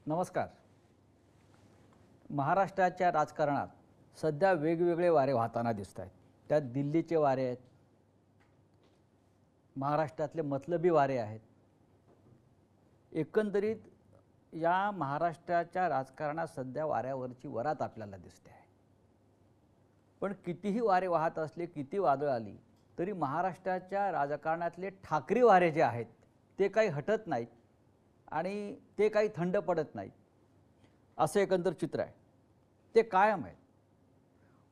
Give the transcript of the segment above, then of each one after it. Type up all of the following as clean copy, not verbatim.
नमस्कार. महाराष्ट्राच्या राजकारणात सध्या वेगवेगळे वारे वाहताना दिसत आहेत. त्यात दिल्लीचे वारे आहेत, महाराष्ट्रातले मतलबी वारे आहेत. एकंदरीत या महाराष्ट्राच्या राजकारणात सध्या वाऱ्यावरची वरात आपल्याला दिसते आहे. पण कितीही वारे वाहत असले, किती वादळ आली तरी महाराष्ट्राच्या राजकारणातले ठाकरी वारे जे आहेत ते काही हटत नाहीत आणि ते काही थंड पडत नाहीत. असं एकंदर चित्र आहे. ते कायम आहेत.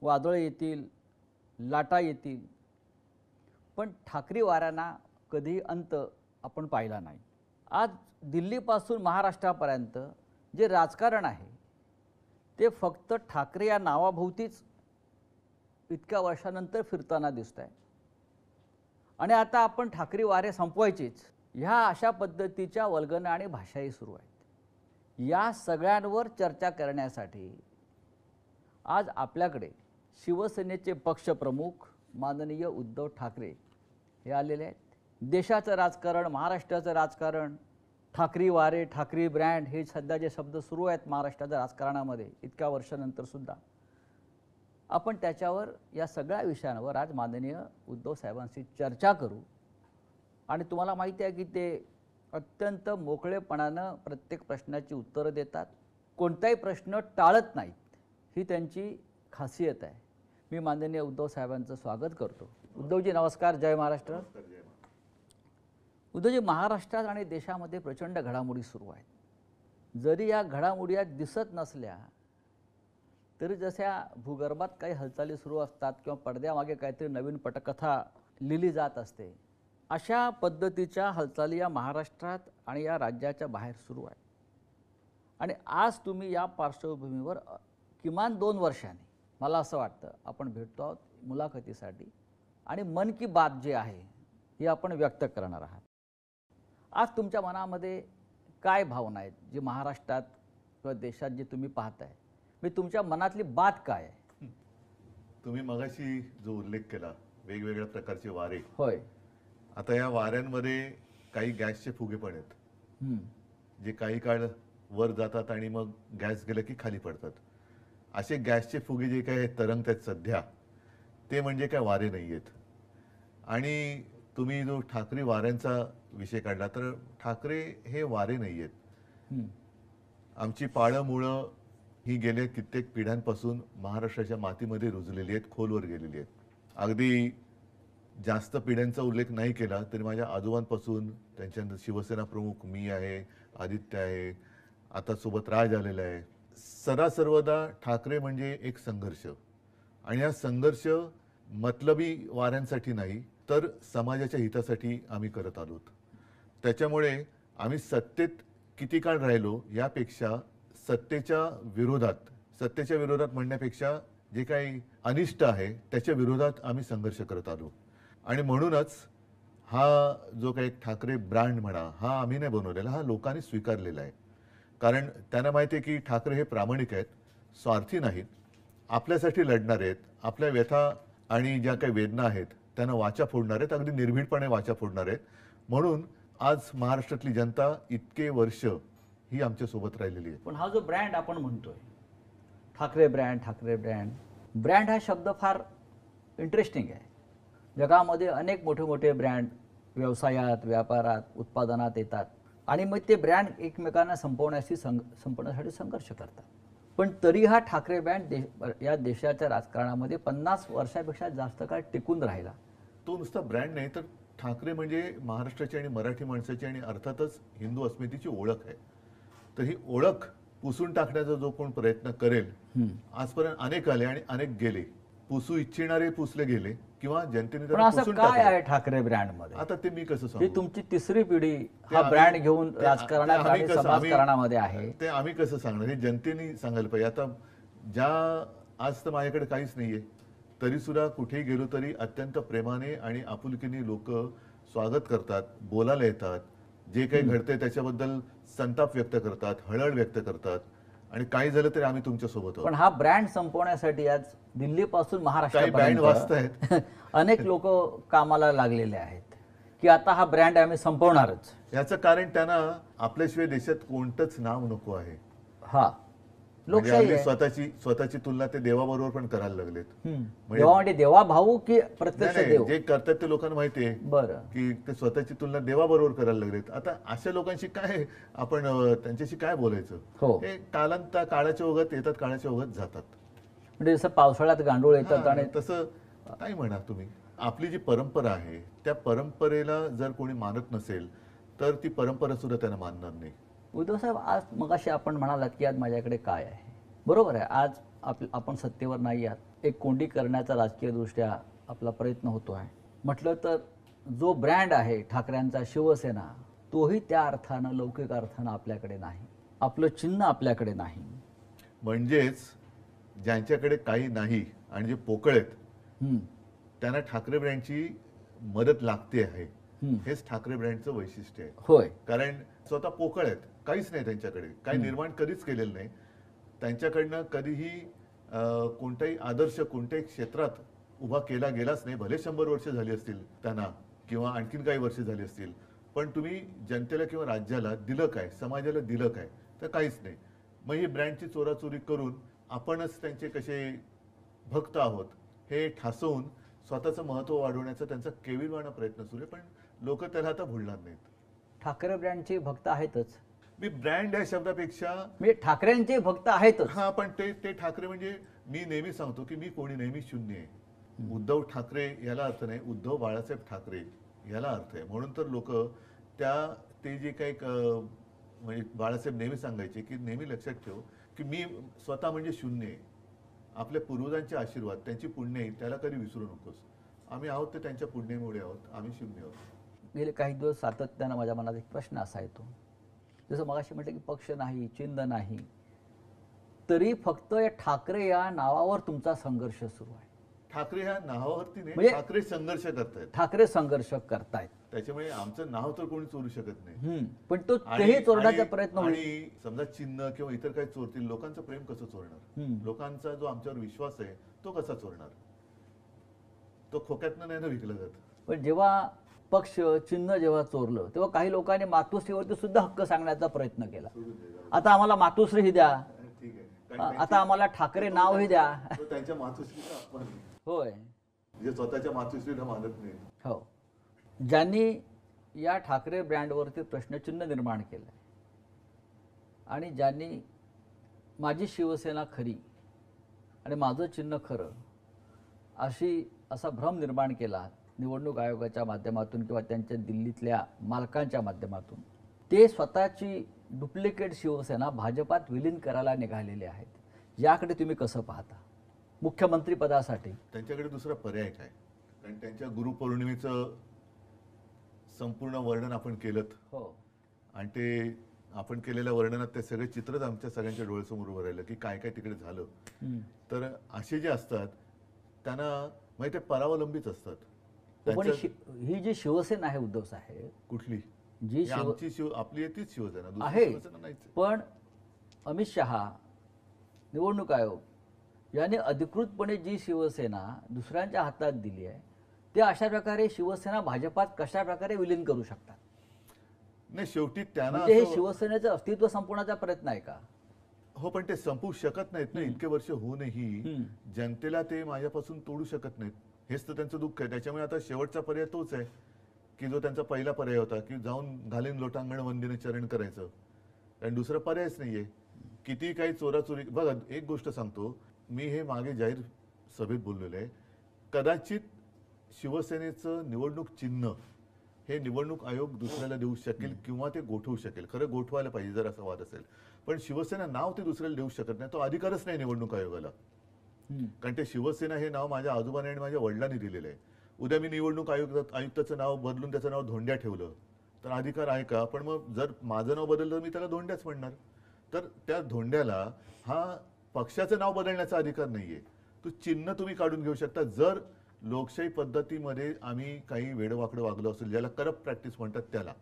वादळ येतील, लाटा येतील, पण ठाकरी वाऱ्यांना कधी अंत आपण पाहिला नाही. आज दिल्लीपासून महाराष्ट्रापर्यंत जे राजकारण आहे ते फक्त ठाकरे या नावाभोवतीच इतक्या वर्षानंतर फिरताना दिसत आहे. आणि आता आपण ठाकरी वारे संपवायचीच ह्या अशा पद्धतीच्या वल्गना आणि भाषाही सुरू आहेत. या सगळ्यांवर चर्चा करण्यासाठी आज आपल्याकडे शिवसेनेचे पक्षप्रमुख माननीय उद्धव ठाकरे हे आलेले आहेत. देशाचं राजकारण, महाराष्ट्राचं राजकारण, ठाकरी वारे, ठाकरी ब्रँड हे सध्या जे शब्द सुरू आहेत महाराष्ट्राच्या राजकारणामध्ये इतक्या वर्षानंतर सुद्धा, आपण त्याच्यावर या सगळ्या विषयांवर आज माननीय उद्धव साहेबांशी चर्चा करू. आणि तुम्हाला माहिती आहे की ते अत्यंत मोकळेपणानं प्रत्येक प्रश्नाची उत्तरं देतात, कोणताही प्रश्न टाळत नाहीत. ही त्यांची खासियत आहे. मी माननीय उद्धव साहेबांचं स्वागत करतो. उद्धवजी नमस्कार. जय महाराष्ट्र. उद्धवजी, महाराष्ट्रात आणि देशामध्ये प्रचंड घडामोडी सुरू आहेत. जरी या घडामोडी दिसत नसल्या तरी जशा भूगर्भात काही हालचाली सुरू असतात किंवा पडद्यामागे काहीतरी नवीन पटकथा लिहिली जात असते, अशा पद्धतीच्या हालचाली या महाराष्ट्रात आणि या राज्याच्या बाहेर सुरू आहेत. आणि आज तुम्ही या पार्श्वभूमीवर किमान 2 वर्षांनी मला असं वाटतं आपण भेटतो आहोत मुलाखतीसाठी आणि मन की बात जे आहे ही आपण व्यक्त करणार आहात. आज तुमच्या मनामध्ये काय भावना आहेत जे महाराष्ट्रात किंवा देशात जे तुम्ही पाहताय, मी तुमच्या मनातली बात काय आहे? तुम्ही मगाशी जो उल्लेख केला वेगवेगळ्या प्रकारचे वारे, होय, आता या वाऱ्यांमध्ये काही गॅसचे फुगे पण आहेत जे काही काळ वर जातात आणि मग गॅस गेलं की खाली पडतात. असे गॅसचे फुगे जे काय तरंगतात सध्या ते म्हणजे काय वारे नाही आहेत. आणि तुम्ही जो ठाकरे वाऱ्यांचा विषय काढला तर ठाकरे हे वारे नाही आहेत. आमची पाळं मुळं ही गेल्या कित्येक पिढ्यांपासून महाराष्ट्राच्या मातीमध्ये रुजलेली आहेत, खोलवर गेलेली आहेत. अगदी जास्त पिढ्यांचा उल्लेख नाही केला तरी माझ्या आजोबांपासून, त्यांच्यानंतर शिवसेना प्रमुख मी आहे, आदित्य आहे, आता सोबत राज आलेला आहे. सर्वदा ठाकरे म्हणजे एक संघर्ष. आणि हा संघर्ष मतलबी वाऱ्यांसाठी नाही तर समाजाच्या हितासाठी आम्ही करत आलोत. त्याच्यामुळे आम्ही सत्तेत किती काळ राहिलो यापेक्षा सत्तेच्या विरोधात म्हणण्यापेक्षा जे काही अनिष्ट आहे त्याच्या विरोधात आम्ही संघर्ष करत आलो. आणि म्हणूनच हा जो काही ठाकरे ब्रँड म्हणा हा आम्ही नाही बनवलेला, हा लोकांनी स्वीकारलेला आहे. कारण त्यांना माहिती आहे की ठाकरे हे प्रामाणिक आहेत, स्वार्थी नाहीत, आपल्यासाठी लढणार आहेत, आपल्या व्यथा आणि ज्या काही वेदना आहेत त्यांना वाचा फोडणार आहेत, अगदी निर्भीडपणे वाचा फोडणार आहेत. म्हणून आज महाराष्ट्रातली जनता इतके वर्ष ही आमच्या सोबत राहिलेली आहे. पण हा जो ब्रँड आपण म्हणतोय ठाकरे ब्रँड हा शब्द फार इंटरेस्टिंग आहे. जगामध्ये अनेक मोठे मोठे ब्रँड व्यवसायात, व्यापारात, उत्पादनात येतात आणि मग ते ब्रँड एकमेकांना संपवण्यासाठी संघर्ष करतात. पण तरी हा ठाकरे ब्रँड या देशाच्या राजकारणामध्ये 50 वर्षापेक्षा जास्त काळ टिकून राहिला. तो नुसता ब्रँड नाही तर ठाकरे म्हणजे महाराष्ट्राची आणि मराठी माणसाची आणि अर्थातच हिंदू अस्मितेची ओळख आहे. तर ही ओळख पुसून टाकण्याचा जो कोण प्रयत्न करेल, आजपर्यंत अनेक आले आणि अनेक गेले, पुसू इच्छिणारे पुसले गेगे किंवा जनतेने पण असं काय आहे ठाकरे ब्रँड मध्ये? आता ते मी कसं सांगू? ही तुमची तिसरी पिढी हा ब्रँड घेऊन राजकारणात आणि समाजकारणामध्ये आहे. ते आम्ही कसं सांगणार? हे जनतेने सांगायला पाहिजे. आता आज तर माझ्याकडे काहीच नाहीये तरी सुद्धा कुठेही गेलो तरी अत्यंत प्रेमाने आणि आपुलकीने लोक स्वागत करतात, बोलायला येतात, जे काही घडते त्याच्याबद्दल संताप व्यक्त करतात, हळहळ व्यक्त करतात. आणि काही झालं तरी आम्ही तुमच्या सोबत आहोत. पण हा ब्रँड संपवण्यासाठी आज दिल्लीपासून काही बँड वाजतायत, अनेक लोक कामाला लागलेले आहेत की आता हा ब्रँड आम्ही संपवणारच. याचं कारण त्यांना आपल्याशिवाय देशात कोणतंच नाव नको आहे. हा, म्हणजे लोकशाही हल्ली आहे. स्वतःची तुलना ते देवाबरोबर पण करायला लागलेत. देवा म्हणजे देवा भाऊ की प्रत्यक्ष नाही, देव? जे करतात ते लोकांना माहिती आहे बरं. की ते स्वतःची तुलना देवाबरोबर करायला लागलेत. आता अशा लोकांशी काय आपण त्यांच्याशी काय बोलायचं? हो. हे काळाच्या ओघात येतात, काळाच्या ओघात जातात. म्हणजे जसं पावसाळ्यात गांडूळ येतात आणि तसं काय म्हणा तुम्ही. आपली जी परंपरा आहे त्या परंपरेला जर कोणी मानत नसेल तर ती परंपरा सुद्धा त्यांना मानणार नाही. उद्धव साहेब, आज मगाशी आपण म्हणालात की आज माझ्याकडे काय आहे. बरोबर आहे, आज आपण सत्तेवर नाही आहात. एक कोंडी करण्याचा राजकीयदृष्ट्या आपला प्रयत्न होतो आहे. म्हटलं तर जो ब्रँड आहे ठाकरेंचा, शिवसेना, तोही त्या अर्थानं, लौकिक अर्थानं आपल्याकडे नाही. आपलं चिन्ह आपल्याकडे नाही. म्हणजेच ज्यांच्याकडे काही नाही आणि जे पोकळ आहेत त्यांना ठाकरे ब्रँडची मदत लागते आहे. हेच ठाकरे ब्रँडचं वैशिष्ट्य आहे. होय. कारण स्वतः पोकळ आहेत, काहीच नाही त्यांच्याकडे, काही निर्माण कधीच केलेलं नाही. त्यांच्याकडनं कधीही कोणताही आदर्श कोणत्याही क्षेत्रात उभा केला गेलाच नाही. भले 100 वर्ष झाली असतील त्यांना किंवा आणखीन काही वर्ष झाली असतील, पण तुम्ही जनतेला किंवा राज्याला दिलं काय, समाजाला दिलं काय? तर काहीच नाही. मग ही ब्रँडची चोराचोरी करून आपणच त्यांचे कसे भक्त आहोत हे ठासवून स्वतःचं महत्व वाढवण्याचा त्यांचा केविलवाणा प्रयत्न सुरू आहे. पण लोक त्याला आता भुलणार नाहीत. ठाकरे ब्रँडचे भक्त आहेतच. मी ब्रँड या शब्दापेक्षा म्हणजे ठाकरेंचे भक्त आहेतच. हा, पण ते ठाकरे म्हणजे मी नेहमी सांगतो की मी कोणी नाही, मी शून्य आहे. उद्धव ठाकरे याला अर्थ नाही, उद्धव बाळासाहेब ठाकरे याला अर्थ आहे. म्हणून तर लोक ते जे काही म्हणजे बाळासाहेब नेहमी सांगायचे की नेहमी लक्षात ठेव की मी स्वतः म्हणजे शून्य आहे. आपल्या पूर्वजांचे आशीर्वाद, त्यांची पुण्य आहे, त्याला कधी विसरू नकोस. आम्ही आहोत ते त्यांच्या पुण्यामुळे आहोत, आम्ही शून्य आहोत. गेले काही दिवस सातत्यानं माझ्या मनात एक प्रश्न असा येतो, जसं मगाशी म्हटलं की पक्ष नाही, चिन्ह नाही, तरी फक्त या ठाकरे या नावावर तुमचा संघर्ष सुरू आहे. ठाकरे ह्या नावावरती नाही, म्हणजे ठाकरे संघर्ष करतायत. ठाकरे संघर्ष करतायत. त्याच्यामुळे आमचं नाव तर कोणी चोरू शकत नाही. पण तो तेही चोरण्याचा प्रयत्न होईल. आणि समजा चिन्ह किंवा इतर काही चोरतील, लोकांचं प्रेम कसं चोरणार? लोकांचा जो आमच्यावर विश्वास आहे तो कसा चोरणार? तो खोक्यातनं नाही ना विकला जात. पण जेव्हा पक्ष चिन्ह जेव्हा चोरलं तेव्हा काही लोकांनी मातोश्रीवरती सुद्धा हक्क सांगण्याचा प्रयत्न केला. आता आम्हाला मातोश्री द्या, ठीक आहे, आता आम्हाला ठाकरे नावही द्या. त्यांच्या मातोश्रीचा अपमान आहे. होय. जे स्वतःच्या मातोश्रीला मानत नाही. हो. ज्यांनी या ठाकरे ब्रँडवरती प्रश्नचिन्ह निर्माण केलं आणि ज्यांनी माझी शिवसेना खरी आणि माझं चिन्ह खरं असा भ्रम निर्माण केला निवडणूक आयोगाच्या माध्यमातून किंवा त्यांच्या दिल्लीतल्या मालकांच्या माध्यमातून, ते स्वतःची डुप्लिकेट शिवसेना भाजपात विलीन करायला निघालेले आहेत. याकडे तुम्ही कसं पाहता? मुख्यमंत्रीपदासाठी त्यांच्याकडे दुसरा पर्याय काय? कारण त्यांच्या गुरुपौर्णिमेचं संपूर्ण वर्णन आपण केलं. हो. आणि ते आपण केलेल्या वर्णनात ते सगळे चित्रच आमच्या सगळ्यांच्या डोळ्यासमोर उभं राहिलं की काय काय तिकडे झालं. तर असे जे असतात त्यांना माहिती आहे परावलंबीच असतात. पण ही जी शिवसेना आहे उद्धव साहेब, कुठली जी आमची आपली तीच शिवसेना आहे, पण अमित शहा, निवडणूक आयोग यांनी अधिकृतपणे जी शिवसेना दुसऱ्यांच्या हातात दिली आहे, ते अशा प्रकारे शिवसेना भाजपात कशा प्रकारे विलीन करू शकतात? नाही, शेवटी त्यांना म्हणजे हे शिवसेनेचं अस्तित्व संपवण्याचा प्रयत्न आहे का? हो, पण ते संपवू शकत नाहीत ना. इतके वर्ष होऊनही जनतेला ते माझ्यापासून तोडू शकत नाहीत. हेच तर त्यांचं दुःख आहे. त्याच्यामुळे आता शेवटचा पर्याय तोच आहे की जो त्यांचा पहिला पर्याय होता की जाऊन घालीन लोटांगण वंदीने चरण करायचं. कारण दुसरा पर्यायच नाहीये. किती काही चोराचोरी. बघा, एक गोष्ट सांगतो मी, हे मागे जाहीर सभेत बोललेलं आहे, कदाचित शिवसेनेचं निवडणूक चिन्ह हे निवडणूक आयोग दुसऱ्याला देऊ शकेल किंवा ते गोठवू शकेल. खरं गोठवायला पाहिजे जर असा वाद असेल. पण शिवसेना नाव ते दुसऱ्याला देऊ शकत नाही, तो अधिकारच नाही निवडणूक आयोगाला. कारण ते शिवसेना हे नाव माझ्या आजोबाने आणि माझ्या वडिलांनी दिलेलं आहे. उद्या मी निवडणूक आयुक्ताचं नाव बदलून त्याचं नाव धोंड्या ठेवलं तर अधिकार आहे का? पण मग जर माझं नाव बदललं तर मी त्याला धोंड्याच म्हणणार. तर त्या धोंड्याला हा पक्षाचं नाव बदलण्याचा अधिकार नाहीये. तो चिन्ह तुम्ही काढून घेऊ शकता जर लोकशाही पद्धतीमध्ये आम्ही काही वेडवाकडं वागलो असेल, ज्याला करप्ट प्रॅक्टिस म्हणतात त्याला.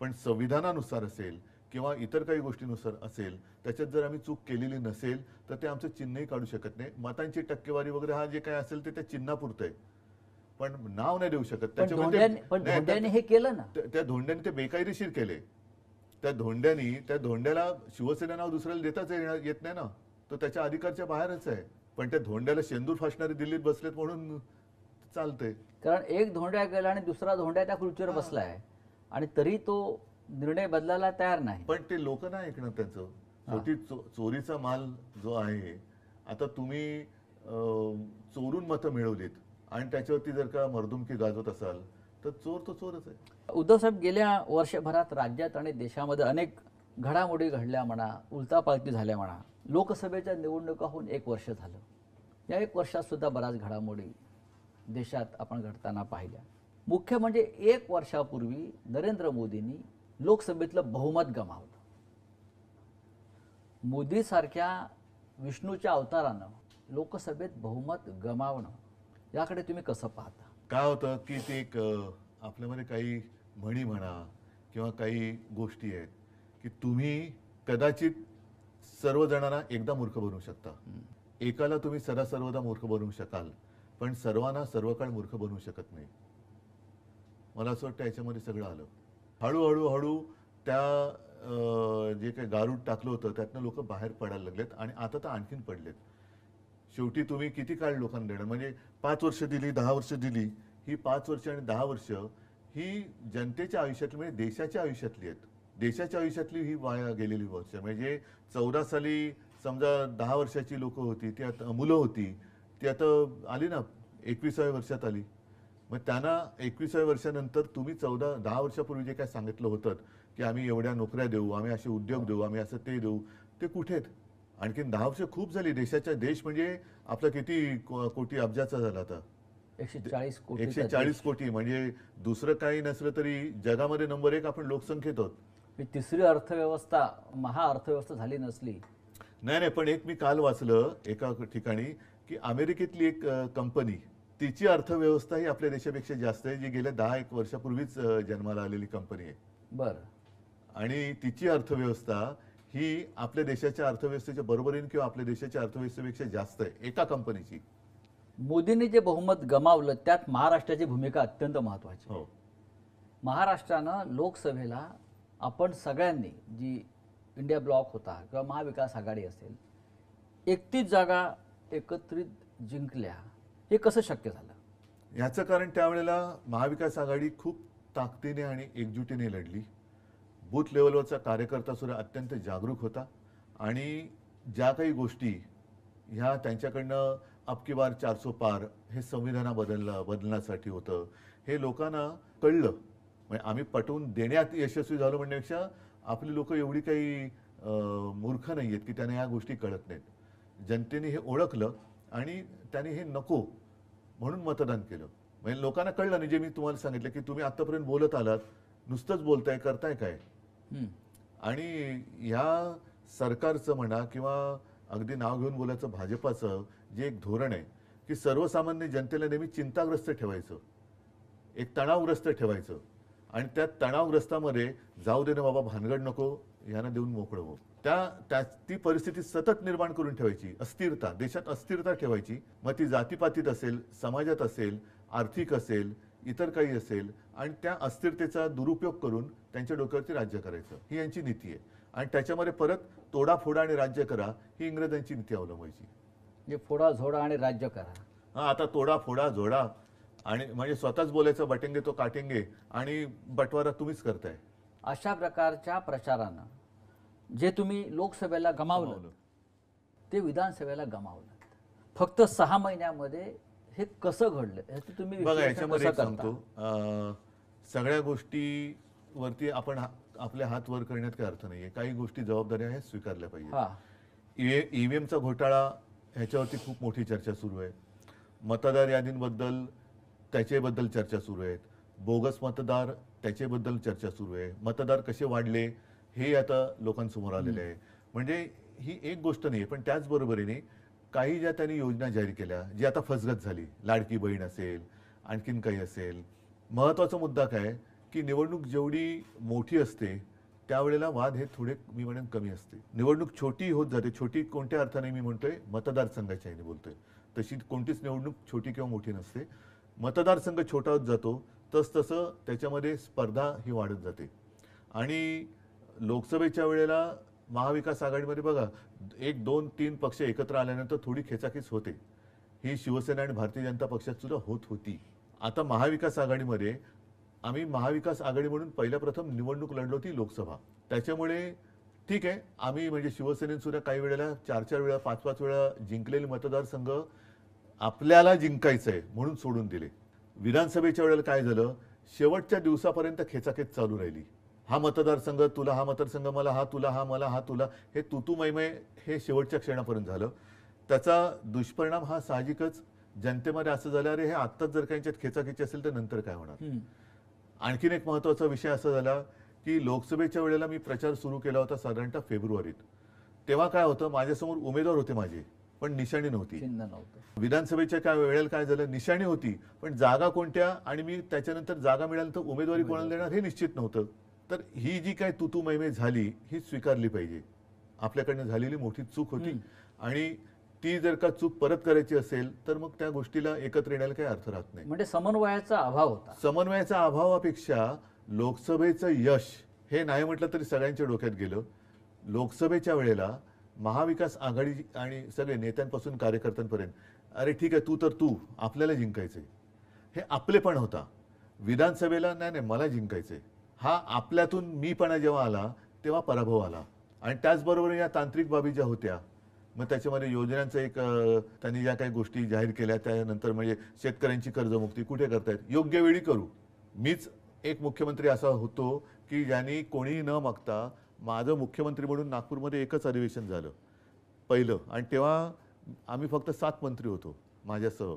पण संविधानानुसार असेल किंवा इतर काही गोष्टीनुसार असेल, त्याच्यात जर आम्ही चूक केलेली नसेल तर ते आमचं चिन्हही काढू शकत नाही. मतांची टक्केवारी वगैरे हा जे काय असेल ते त्या चिन्हापुरतं आहे. पण नाव नाही देऊ शकत. पण धोंड्याने हे केलं ना. त्या धोंड्याने ते बेकायदेशीर केले. त्या धोंड्याला शिवसेना नाव दुसऱ्याला देताच येत नाही ना, तो त्याच्या अधिकारच्या बाहेरच आहे. पण त्या धोंड्याला शेंदूर फासणारे दिल्लीत बसलेत म्हणून चालतंय. कारण एक धोंड्या गेला आणि दुसरा धोंड्या त्या खुर्चीवर बसलाय आणि तरी तो निर्णय बदलायला तयार नाही. पण ते लोक नाही ऐकणार त्यांचं. शेवटी चोरीचा माल जो आहे, आता तुम्ही चोरून मतं मिळवलीत आणि त्याच्यावरती जर का मर्दुमकी गाजवत असाल तर चोर तो चोरच आहे. उद्धव साहेब, गेल्या वर्षभरात राज्यात आणि देशामध्ये अनेक घडामोडी घडल्या म्हणा, उलटापालटी झाल्या म्हणा. लोकसभेच्या निवडणुका होऊन 1 वर्ष झालं. या 1 वर्षात सुद्धा बऱ्याच घडामोडी देशात आपण घडताना पाहिल्या. मुख्य म्हणजे 1 वर्षापूर्वी नरेंद्र मोदींनी लोकसभेतलं बहुमत गमावलं. मोदीसारख्या विष्णूच्या अवतारानं लोकसभेत बहुमत गमावणं, याकडे तुम्ही कसं पाहता? काय होतं की ते एक आपल्यामध्ये काही म्हणी म्हणा किंवा काही गोष्टी आहेत की तुम्ही कदाचित सर्वजणांना एकदा मूर्ख बनवू शकता. एकाला तुम्ही सर्वदा मूर्ख बनवू शकाल, पण सर्वांना सर्व काळ मूर्ख बनवू शकत नाही. मला असं वाटतं याच्यामध्ये सगळं आलं. हळूहळू त्या जे काही गारूड टाकलं होतं त्यातनं लोक बाहेर पडायला लागलेत आणि आता तर आणखीन पडलेत. शेवटी तुम्ही किती काळ लोकांना देणार? म्हणजे 5 वर्ष दिली, 10 वर्ष दिली. ही 5 वर्ष आणि 10 वर्ष ही जनतेच्या आयुष्यातली, म्हणजे देशाच्या आयुष्यातली आहेत. देशाच्या आयुष्यातली ही वाया गेलेली वर्ष. म्हणजे 14 साली समजा 10 वर्षाची लोक होती, ती आता मुलं होती, ती आता आली ना 21व्या वर्षात आली. मग त्यांना 21व्या वर्षानंतर तुम्ही 10 वर्षापूर्वी जे काय सांगितलं होतं की आम्ही एवढ्या नोकऱ्या देऊ, आम्ही असे उद्योग देऊ, आम्ही असं ते देऊ, ते कुठे आहेत? आणखीन 10 वर्ष खूप झाली. देश म्हणजे आपला किती कोटी अब्जाचा झाला आता? 140 कोटी. म्हणजे दुसरं काही नसलं तरी जगामध्ये नंबर 1 आपण लोकसंख्येत आहोत. तिसरी अर्थव्यवस्था, महाअर्थव्यवस्था झाली नसली. नाही, पण एक मी काल वाचलं एका ठिकाणी की अमेरिकेतली एक कंपनी, तिची अर्थव्यवस्था ही आपल्या देशापेक्षा जास्त आहे, जी गेल्या 10-1 वर्षापूर्वीच जन्माला आलेली कंपनी आहे. बरं. आणि तिची अर्थव्यवस्था ही आपल्या देशाच्या अर्थव्यवस्थेच्या बरोबरीने किंवा आपल्या देशाच्या अर्थव्यवस्थेपेक्षा जास्त आहे, एका कंपनीची. मोदींनी जे बहुमत गमावलं त्यात महाराष्ट्राची भूमिका अत्यंत महत्त्वाची. हो. महाराष्ट्रानं लोकसभेला आपण सगळ्यांनी, जी इंडिया ब्लॉक होता किंवा महाविकास आघाडी असेल, 31 जागा एकत्रित जिंकल्या. हे कसं शक्य झालं? याचं कारण त्यावेळेला महाविकास आघाडी खूप ताकदीने आणि एकजुटीने लढली. बूथ लेवलवरचा कार्यकर्ता सुद्धा अत्यंत जागरूक होता आणि ज्या काही गोष्टी ह्या त्यांच्याकडनं अब की बार 400 पार हे संविधान बदलण्यासाठी होतं, हे लोकांना कळलं. म्हणजे आम्ही पटवून देण्यात यशस्वी झालो म्हणण्यापेक्षा आपली लोक एवढी काही मूर्ख नाही आहेत की त्यांना ह्या गोष्टी कळत नाहीत. जनतेने हे ओळखलं आणि त्यांनी हे नको म्हणून मतदान केलं. म्हणजे लोकांना कळलं नाही, जे मी तुम्हाला सांगितलं की तुम्ही आतापर्यंत बोलत आलात, नुसतंच बोलताय, करताय काय? आणि ह्या सरकारचं म्हणा किंवा अगदी नाव घेऊन बोलायचं भाजपाचं जे एक धोरण आहे की सर्वसामान्य जनतेला नेहमी चिंताग्रस्त ठेवायचं, एक तणावग्रस्त ठेवायचं आणि त्या तणावग्रस्तामध्ये जाऊ दे ना बाबा, भानगड नको, ह्यांना देऊन मोकळं हो. ती परिस्थिती सतत निर्माण करून ठेवायची, अस्थिरता, देशात अस्थिरता ठेवायची. मग ती जातीपातीत असेल, समाजात असेल, आर्थिक असेल, इतर काही असेल, आणि त्या अस्थिरतेचा दुरुपयोग करून त्यांच्या डोक्यावरती राज्य करायचं, ही यांची नीती आहे. आणि त्याच्यामध्ये परत तोडाफोडा आणि राज्य करा, ही इंग्रजांची नीती अवलंबायची. म्हणजे फोडा झोडा आणि राज्य करा. हा, आता तोडा फोडा जोडा आणि म्हणजे स्वतःच बोलायचं बटेंगे तो काटेंगे आणि बटवारा तुम्हीच करताय. अशा प्रकारच्या प्रचारानं जे तुम्ही लोकसभेला गमावलं ते विधानसभेला गमावलं. फक्त 6 महिन्यामध्ये हे कसं घडलं याचं तुम्ही बघा, याच्यामध्ये एक सांगतो, सगळ्या गोष्टीवरती आपण आपले हात वर करण्यात काही अर्थ नाहीये. काही गोष्टी जबाबदाऱ्या आहेत, स्वीकारल्या पाहिजे. ईव्हीएमचा घोटाळा ह्याच्यावरती खूप मोठी चर्चा सुरू आहे. मतदार यादींबद्दल त्याच्याबद्दल चर्चा सुरू आहेत. बोगस मतदार त्याच्याबद्दल चर्चा सुरू आहे. मतदार कसे वाढले हे आता लोकांसमोर आलेले आहे. म्हणजे ही एक गोष्ट नाही, पण त्याचबरोबरीने काही ज्या त्यांनी योजना जाहीर केल्या जी आता फसगत झाली, लाडकी बहीण असेल, आणखीन काही असेल. महत्त्वाचा मुद्दा काय की निवडणूक जेवढी मोठी असते त्यावेळेला वाद हे थोडे मी म्हणेन कमी असते. निवडणूक छोटी होत जाते. छोटी कोणत्या अर्थाने मी म्हणतोय, मतदारसंघाच्या ह्याने बोलतोय. तशी कोणतीच निवडणूक छोटी किंवा मोठी नसते. मतदारसंघ छोटा होत जातो तसतसं त्याच्यामध्ये स्पर्धा ही वाढत जाते. आणि लोकसभेच्या वेळेला महाविकास आघाडीमध्ये बघा 1, 2, 3 पक्ष एकत्र आल्यानंतर थोडी खेचाखेच होते. ही शिवसेना आणि भारतीय जनता पक्षात सुद्धा होत होती. आता महाविकास आघाडीमध्ये आम्ही महाविकास आघाडी म्हणून पहिल्या प्रथम निवडणूक लढलो ती लोकसभा. त्याच्यामुळे ठीक आहे, आम्ही म्हणजे शिवसेनेने सुद्धा काही वेळेला 4-4 वेळा 5-5 वेळा जिंकलेले मतदारसंघ आपल्याला जिंकायचंय म्हणून सोडून दिले. विधानसभेच्या वेळेला काय झालं, शेवटच्या दिवसापर्यंत खेचाखेच चालू राहिली. हा मतदारसंघ तुला, हा मतदारसंघ मला, हा तुला, हा मला, हा तुला, हे तुतू मैमय हे शेवटच्या क्षणापर्यंत झालं. त्याचा दुष्परिणाम हा साहजिकच जनतेमध्ये असं झालं, अरे हे आत्ताच जर काही खेचाखेची असेल तर नंतर काय होणार. आणखीन एक महत्वाचा विषय असा झाला की लोकसभेच्या वेळेला मी प्रचार सुरू केला होता साधारणतः फेब्रुवारीत. तेव्हा काय होतं, माझ्यासमोर उमेदवार होते माझे, पण निशाणी नव्हती. विधानसभेच्या काय वेळेला काय झालं, निशाणी होती पण जागा कोणत्या आणि मी त्याच्यानंतर जागा मिळाल्यानंतर उमेदवारी कोणाला देणार हे निश्चित नव्हतं. तर ही जी काय तुतू मैमे झाली ही स्वीकारली पाहिजे. आपल्याकडनं झालेली मोठी चूक होती आणि ती जर का चूक परत करायची असेल तर मग त्या गोष्टीला एकत्र येण्याला काही अर्थ राहत नाही. म्हणजे समन्वयाचा अभाव होता. समन्वयाच्या अभावापेक्षा लोकसभेचं यश हे नाही म्हटलं तरी सगळ्यांच्या डोक्यात गेलं. लोकसभेच्या वेळेला महाविकास आघाडी आणि सगळे नेत्यांपासून कार्यकर्त्यांपर्यंत, अरे ठीक आहे तू आपल्याला जिंकायचंय, हे आपलेपण होता. विधानसभेला नाही मला जिंकायचंय, हा आपल्यातून मीपणा जेव्हा आला तेव्हा पराभव आला. आणि त्याचबरोबर या तांत्रिक बाबी ज्या होत्या, मग त्याच्यामध्ये योजनांचं एक त्यांनी ज्या काही गोष्टी जाहीर केल्या त्यानंतर म्हणजे शेतकऱ्यांची कर्जमुक्ती कुठे करतायत, योग्य वेळी करू. मीच एक मुख्यमंत्री असा होतो की ज्यांनी कोणीही न मागता माझं मुख्यमंत्री म्हणून नागपूरमध्ये एकच अधिवेशन झालं पहिलं, आणि तेव्हा आम्ही फक्त 7 मंत्री होतो माझ्यासह.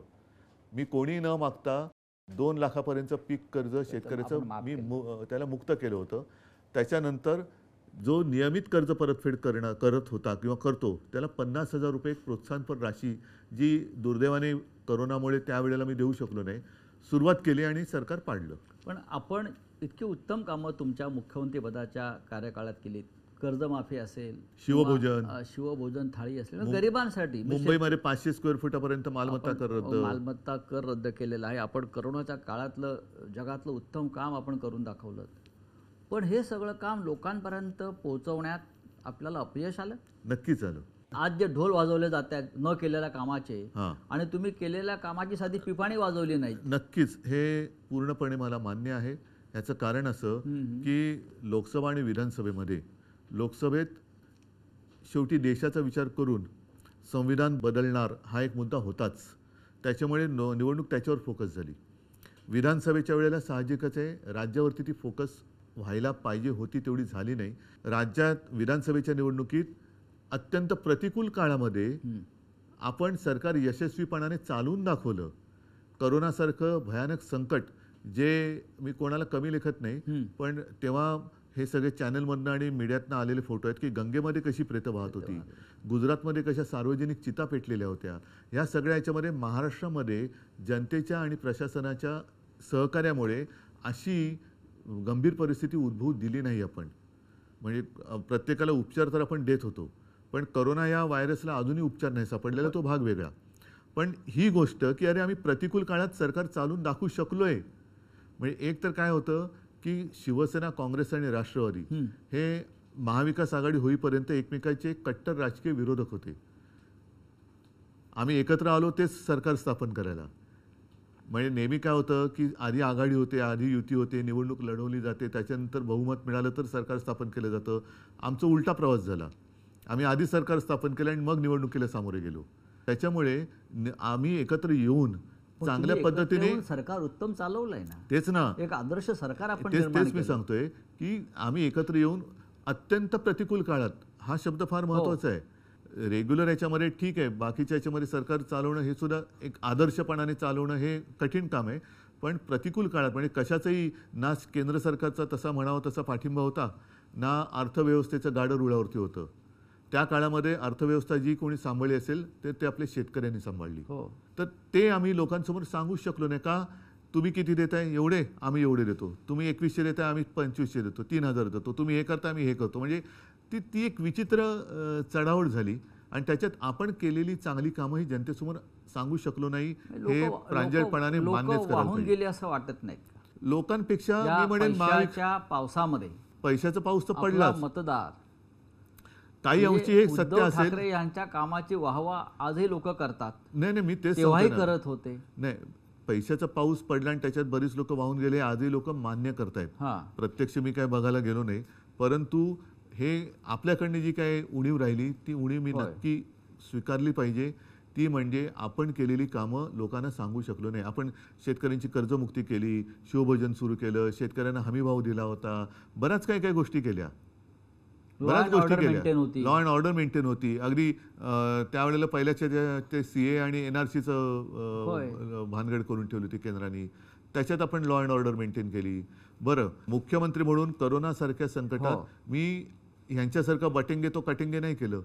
मी कोणी न मागता 2 लाखापर्यंतचं पीक कर्ज शेतकऱ्याचं मी त्याला मुक्त केलं होतं. त्याच्यानंतर जो नियमित कर्ज परतफेड करत होता किंवा करतो त्याला 50,000 रुपये एक प्रोत्साहनपर राशी, जी दुर्दैवाने करोनामुळे त्यावेळेला मी देऊ शकलो नाही, सुरुवात केली आणि सरकार पाडलं. पण आपण इतकी उत्तम कामं तुमच्या मुख्यमंत्रीपदाच्या कार्यकाळात केलीत. कर्जमाफी असेल, शिवभोजन थाळी असेल, गरिबांसाठी मुंबईमध्ये 500 स्क्वेअर फुटापर्यंत मालमत्ता कर रद्द केलेला आहे. आपण करोनाच्या काळातलं जगातलं उत्तम काम आपण करून दाखवलं. पण हे सगळं काम लोकांपर्यंत पोहोचवण्यात आपल्याला अपयश आलं. नक्कीच आलं. आज जे ढोल वाजवले जात आहेत न केलेल्या कामाचे, आणि तुम्ही केलेल्या कामाची साधी पिपाणी वाजवली नाही. नक्कीच हे पूर्णपणे मला मान्य आहे. याचं कारण असं की लोकसभा आणि विधानसभेमध्ये, लोकसभेत शेवटी देशाचा विचार करून संविधान बदलणार हा एक मुद्दा होताच, त्याच्यामुळे निवडणूक त्याच्यावर फोकस झाली. विधानसभेच्या वेळेला साहजिकच आहे राज्यावरती ती फोकस व्हायला पाहिजे होती, तेवढी झाली नाही. राज्यात विधानसभेच्या निवडणुकीत अत्यंत प्रतिकूल काळामध्ये आपण सरकार यशस्वीपणाने चालवून दाखवलं. करोनासारखं भयानक संकट, जे मी कोणाला कमी लेखत नाही, पण तेव्हा हे सगळे चॅनलमधनं आणि मीडियातनं आलेले फोटो आहेत की गंगेमध्ये कशी प्रेतं वाहत होती, गुजरातमध्ये कशा सार्वजनिक चिता पेटलेल्या होत्या. ह्या सगळ्या याच्यामध्ये महाराष्ट्रामध्ये जनतेच्या आणि प्रशासनाच्या सहकार्यामुळे अशी गंभीर परिस्थिती उद्भवू दिली नाही आपण. म्हणजे प्रत्येकाला उपचार तर आपण देत होतो, पण करोना या व्हायरसला अजूनही उपचार नाही सापडलेला, तो भाग वेगळा. पण ही गोष्ट की अरे आम्ही प्रतिकूल काळात सरकार चालून दाखवू शकलोय. म्हणजे एक तर काय होतं की शिवसेना, काँग्रेस आणि राष्ट्रवादी हे महाविकास आघाडी होईपर्यंत एकमेकांचे कट्टर राजकीय विरोधक होते. आम्ही एकत्र आलो तेच सरकार स्थापन करायला. म्हणजे नेहमी काय होतं की आधी आघाडी होते, आधी युती होते, निवडणूक लढवली जाते, त्याच्यानंतर बहुमत मिळालं तर सरकार स्थापन केलं जातं. आमचा उलटा प्रवास झाला. आम्ही आधी सरकार स्थापन केलं आणि मग निवडणुकीला सामोरे गेलो. त्याच्यामुळे आम्ही एकत्र येऊन चांगल्या पद्धतीने सरकार उत्तम चालवलंय ना. तेच ना, एक आदर्श सरकार आपण तेच मी सांगतोय की आम्ही एकत्र येऊन अत्यंत प्रतिकूल काळात, हा शब्द फार महत्वाचा आहे. रेग्युलर याच्यामध्ये ठीक आहे, बाकीच्या याच्यामध्ये सरकार चालवणं हे सुद्धा एक आदर्शपणाने चालवणं हे कठीण काम आहे. पण प्रतिकूल काळात म्हणजे कशाचंही ना केंद्र सरकारचा तसा म्हणावा तसा पाठिंबा होता, ना अर्थव्यवस्थेचं गाडं रुळावरती होतं. त्या काळामध्ये अर्थव्यवस्था जी कोणी सांभाळली असेल ते आपल्या शेतकऱ्यांनी सांभाळली. तर ते आम्ही लोकांसमोर सांगू शकलो नाही. का तुम्ही किती देताय, एवढे आम्ही एवढे देतो, तुम्ही 2100 देताय आम्ही 2500 देतो, 3000 देतो, तुम्ही हे करता आम्ही हे करतो. म्हणजे ती एक विचित्र चढावड झाली आणि त्याच्यात आपण केलेली चांगली कामं ही जनतेसमोर सांगू शकलो नाही हे लोक प्रांजळपणाने मान्यच करायला वाहून पाहिजे. गेले असं वाटत नाही का? लोकांपेक्षा या मी म्हणेन पैशाच्या पावसामध्ये पैशाचा पाऊस तर आपला पडलाच. मतदार काही म्हणजे अंशी हे सत्य उद्धव असेल. ठाकरे यांच्या कामाची वाहवा आजही लोक करतात, नाही नाही मी तेच तेव्हाही सांगतो ना. करत होते. नाही, पैशाचा पाऊस पडला आणि त्याच्यात बरीच लोक वाहून गेले आजही लोक मान्य करतायत. हा, प्रत्यक्ष मी काय बघायला गेलो नाही, परंतु हे आपल्याकडनं जी काय उणीव राहिली ती उणीव मी होय. नक्की स्वीकारली पाहिजे. ती म्हणजे आपण केलेली कामं लोकांना सांगू शकलो नाही. आपण शेतकऱ्यांची कर्जमुक्ती केली, शिवभोजन सुरू केलं, शेतकऱ्यांना हमीभाव दिला होता, बऱ्याच काही काही गोष्टी केल्या, बऱ्याच गोष्टी केल्या. लॉ अँड ऑर्डर मेंटेन होती. अगदी त्यावेळेला पहिल्याच्या ते CA आणि NRCचं भानगड करून ठेवली होती केंद्राने, त्याच्यात आपण लॉ अँड ऑर्डर मेंटेन केली. बरं, मुख्यमंत्री म्हणून करोनासारख्या संकटात मी ह्यांच्यासारखं बटेंगे तो कटेंगे नाही केलं.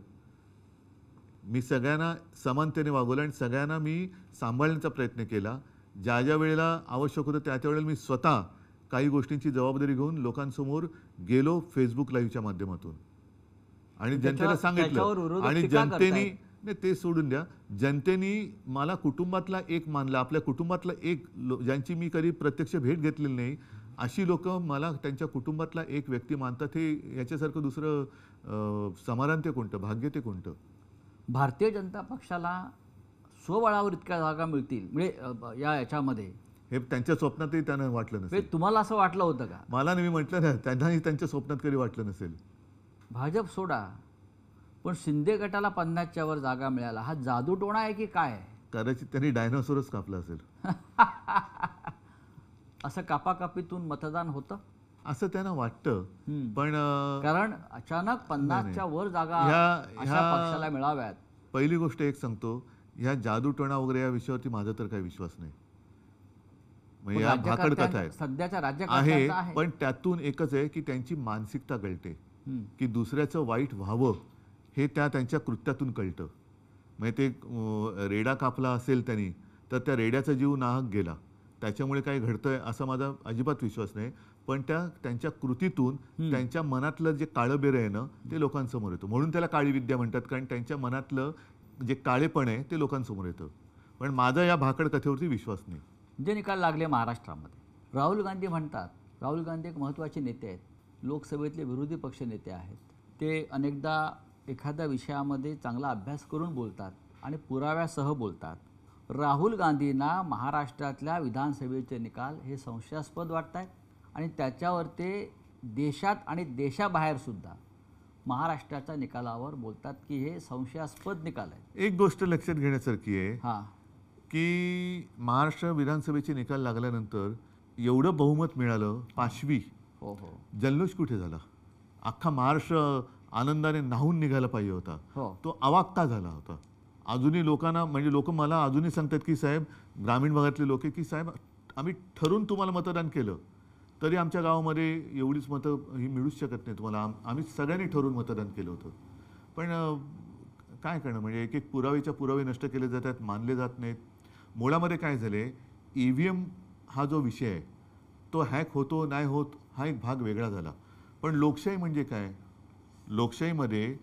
मी सगळ्यांना समानतेने वागवलं आणि सगळ्यांना मी सांभाळण्याचा प्रयत्न केला. ज्या ज्या वेळेला आवश्यक होतं त्या त्यावेळेला मी स्वतः काही गोष्टींची जबाबदारी घेऊन लोकांसमोर गेलो फेसबुक लाईव्हच्या माध्यमातून आणि जनतेला सांगितलं. आणि जनतेने नाही ते सोडून द्या, जनतेने मला कुटुंबातला एक मानला, आपल्या कुटुंबातला एक ज्यांची मी कधी प्रत्यक्ष भेट घेतलेली नाही अशी लोक मला त्यांच्या कुटुंबातला एक व्यक्ती मानतात. हे याच्यासारखं दुसरं समाधान ते कोणतं, भाग्य ते कोणतं? भारतीय जनता पक्षाला स्वबळावर इतक्या जागा मिळतील म्हणजे याच्यामध्ये हे त्यांच्या स्वप्नातही त्यांना वाटलं नसेल. तुम्हाला असं वाटलं होतं का? मला नाही, मी म्हटलं ना, त्यांनाही त्यांच्या स्वप्नात कधी वाटलं नसेल. भाजप सोडा, पण शिंदे गटाला 50च्या वर जागा मिळाला, हा जादूटोणा आहे की काय? कदाचित त्यांनी डायनोसॉरच कापला असेल. असं कापाकापीतून मतदान होतं असं त्यांना वाटतं. पण कारण अचानक 50च्या वर जागा अशा पक्षाला मिळाव्यात. पहिली गोष्ट एक सांगतो, ह्या जादूटोणा वगैरे या विषयावरती माझा तर काही विश्वास नाही. म्हणजे या भाकड कथा आहेत सध्याच्या आहे, पण त्यातून एकच आहे की त्यांची मानसिकता कळते की दुसऱ्याचं वाईट व्हावं हे त्यांच्या कृत्यातून कळतं. म्हणजे ते रेडा कापला असेल त्यांनी तर त्या रेड्याचा जीव नाहक गेला, त्याच्यामुळे काय घडतंय असा माझा अजिबात विश्वास नाही. पण त्यांच्या कृतीतून त्यांच्या मनातलं जे काळं बेरं आहे ना ते लोकांसमोर येतं. म्हणून त्याला काळी विद्या म्हणतात, कारण त्यांच्या मनातलं जे काळेपण आहे ते लोकांसमोर येतं. पण माझा या भाकड कथेवरती विश्वास नाही. जे निकाल लागले महाराष्ट्रामध्ये, राहुल गांधी म्हणतात, राहुल गांधी एक महत्त्वाचे नेते आहेत, लोकसभेतले विरोधी पक्ष नेते आहेत. ते अनेकदा एखाद्या विषयामध्ये चांगला अभ्यास करून बोलतात आणि पुराव्यासह बोलतात. राहुल गांधींना महाराष्ट्रातल्या विधानसभेचे निकाल हे संशयास्पद वाटत आहेत आणि त्याच्यावर ते देशात आणि देशाबाहेरसुद्धा महाराष्ट्राच्या निकालावर बोलतात की हे संशयास्पद निकाल आहेत. एक गोष्ट लक्षात घेण्यासारखी आहे हां, की महाराष्ट्र विधानसभेचे निकाल लागल्यानंतर एवढं बहुमत मिळालं, 5वी. हो हो, जल्लोष कुठे झाला? अख्खा महाराष्ट्र आनंदाने न्हावून निघायला पाहिजे होता, तो अवाक का झाला होता? अजूनही लोकांना, म्हणजे लोक मला अजूनही सांगतात की साहेब, ग्रामीण भागातले लोक की साहेब आम्ही ठरून तुम्हाला मतदान केलं तरी आमच्या गावामध्ये एवढीच मतं ही मिळूच शकत नाही तुम्हाला, आम्ही सगळ्यांनी ठरवून मतदान केलं होतं. पण काय करणं, म्हणजे एक एक पुरावेच्या पुरावे नष्ट केले जातात, मानले जात नाहीत. मुळामध्ये काय झाले, EVM हा जो विषय आहे तो हॅक होतो नाही होत हा एक भाग वेगळा झाला. पण लोकशाही म्हणजे काय? लोकशाहीमध्ये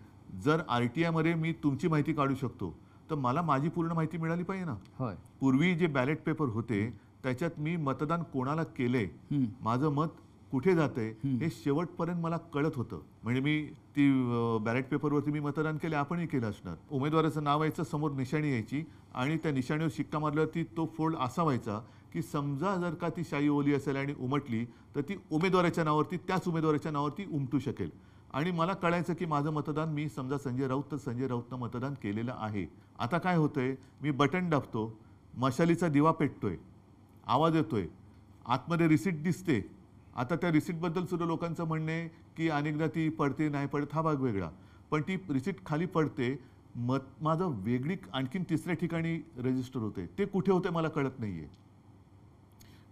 जर RTIमध्ये मी तुमची माहिती काढू शकतो तर मला माझी पूर्ण माहिती मिळाली पाहिजे ना. होय. पूर्वी जे बॅलेट पेपर होते त्याच्यात मी मतदान कोणाला केलंय, माझं मत कुठे जातंय हे शेवटपर्यंत मला कळत होतं. म्हणजे मी ती बॅलेट पेपरवरती मी मतदान केले, आपणही केलं असणार. उमेदवाराचं नाव यायचं, समोर निशाणी यायची आणि त्या निशाणीवर शिक्का मारल्यावरती तो फोल्ड असा व्हायचा की समजा जर का ती शाई ओली असेल आणि उमटली तर ती उमेदवाराच्या नावावरती, त्याच उमेदवाराच्या नावावरती उमटू शकेल. आणि मला कळायचं की माझं मतदान, मी समजा संजय राऊत तर संजय राऊतनं मतदान केलेलं आहे. आता काय होतंय, मी बटन दाबतो, मशालीचा दिवा पेटतोय, आवाज येतोय, आतमध्ये रिसीट दिसते. आता त्या रिसीटबद्दल सुद्धा लोकांचं म्हणणं आहे की अनेकदा ती पडते नाही पडत हा भाग वेगळा, पण ती रिसीट खाली पडते, माझं वेगळी आणखीन तिसऱ्या ठिकाणी रजिस्टर होते, ते कुठे होते मला कळत नाहीये.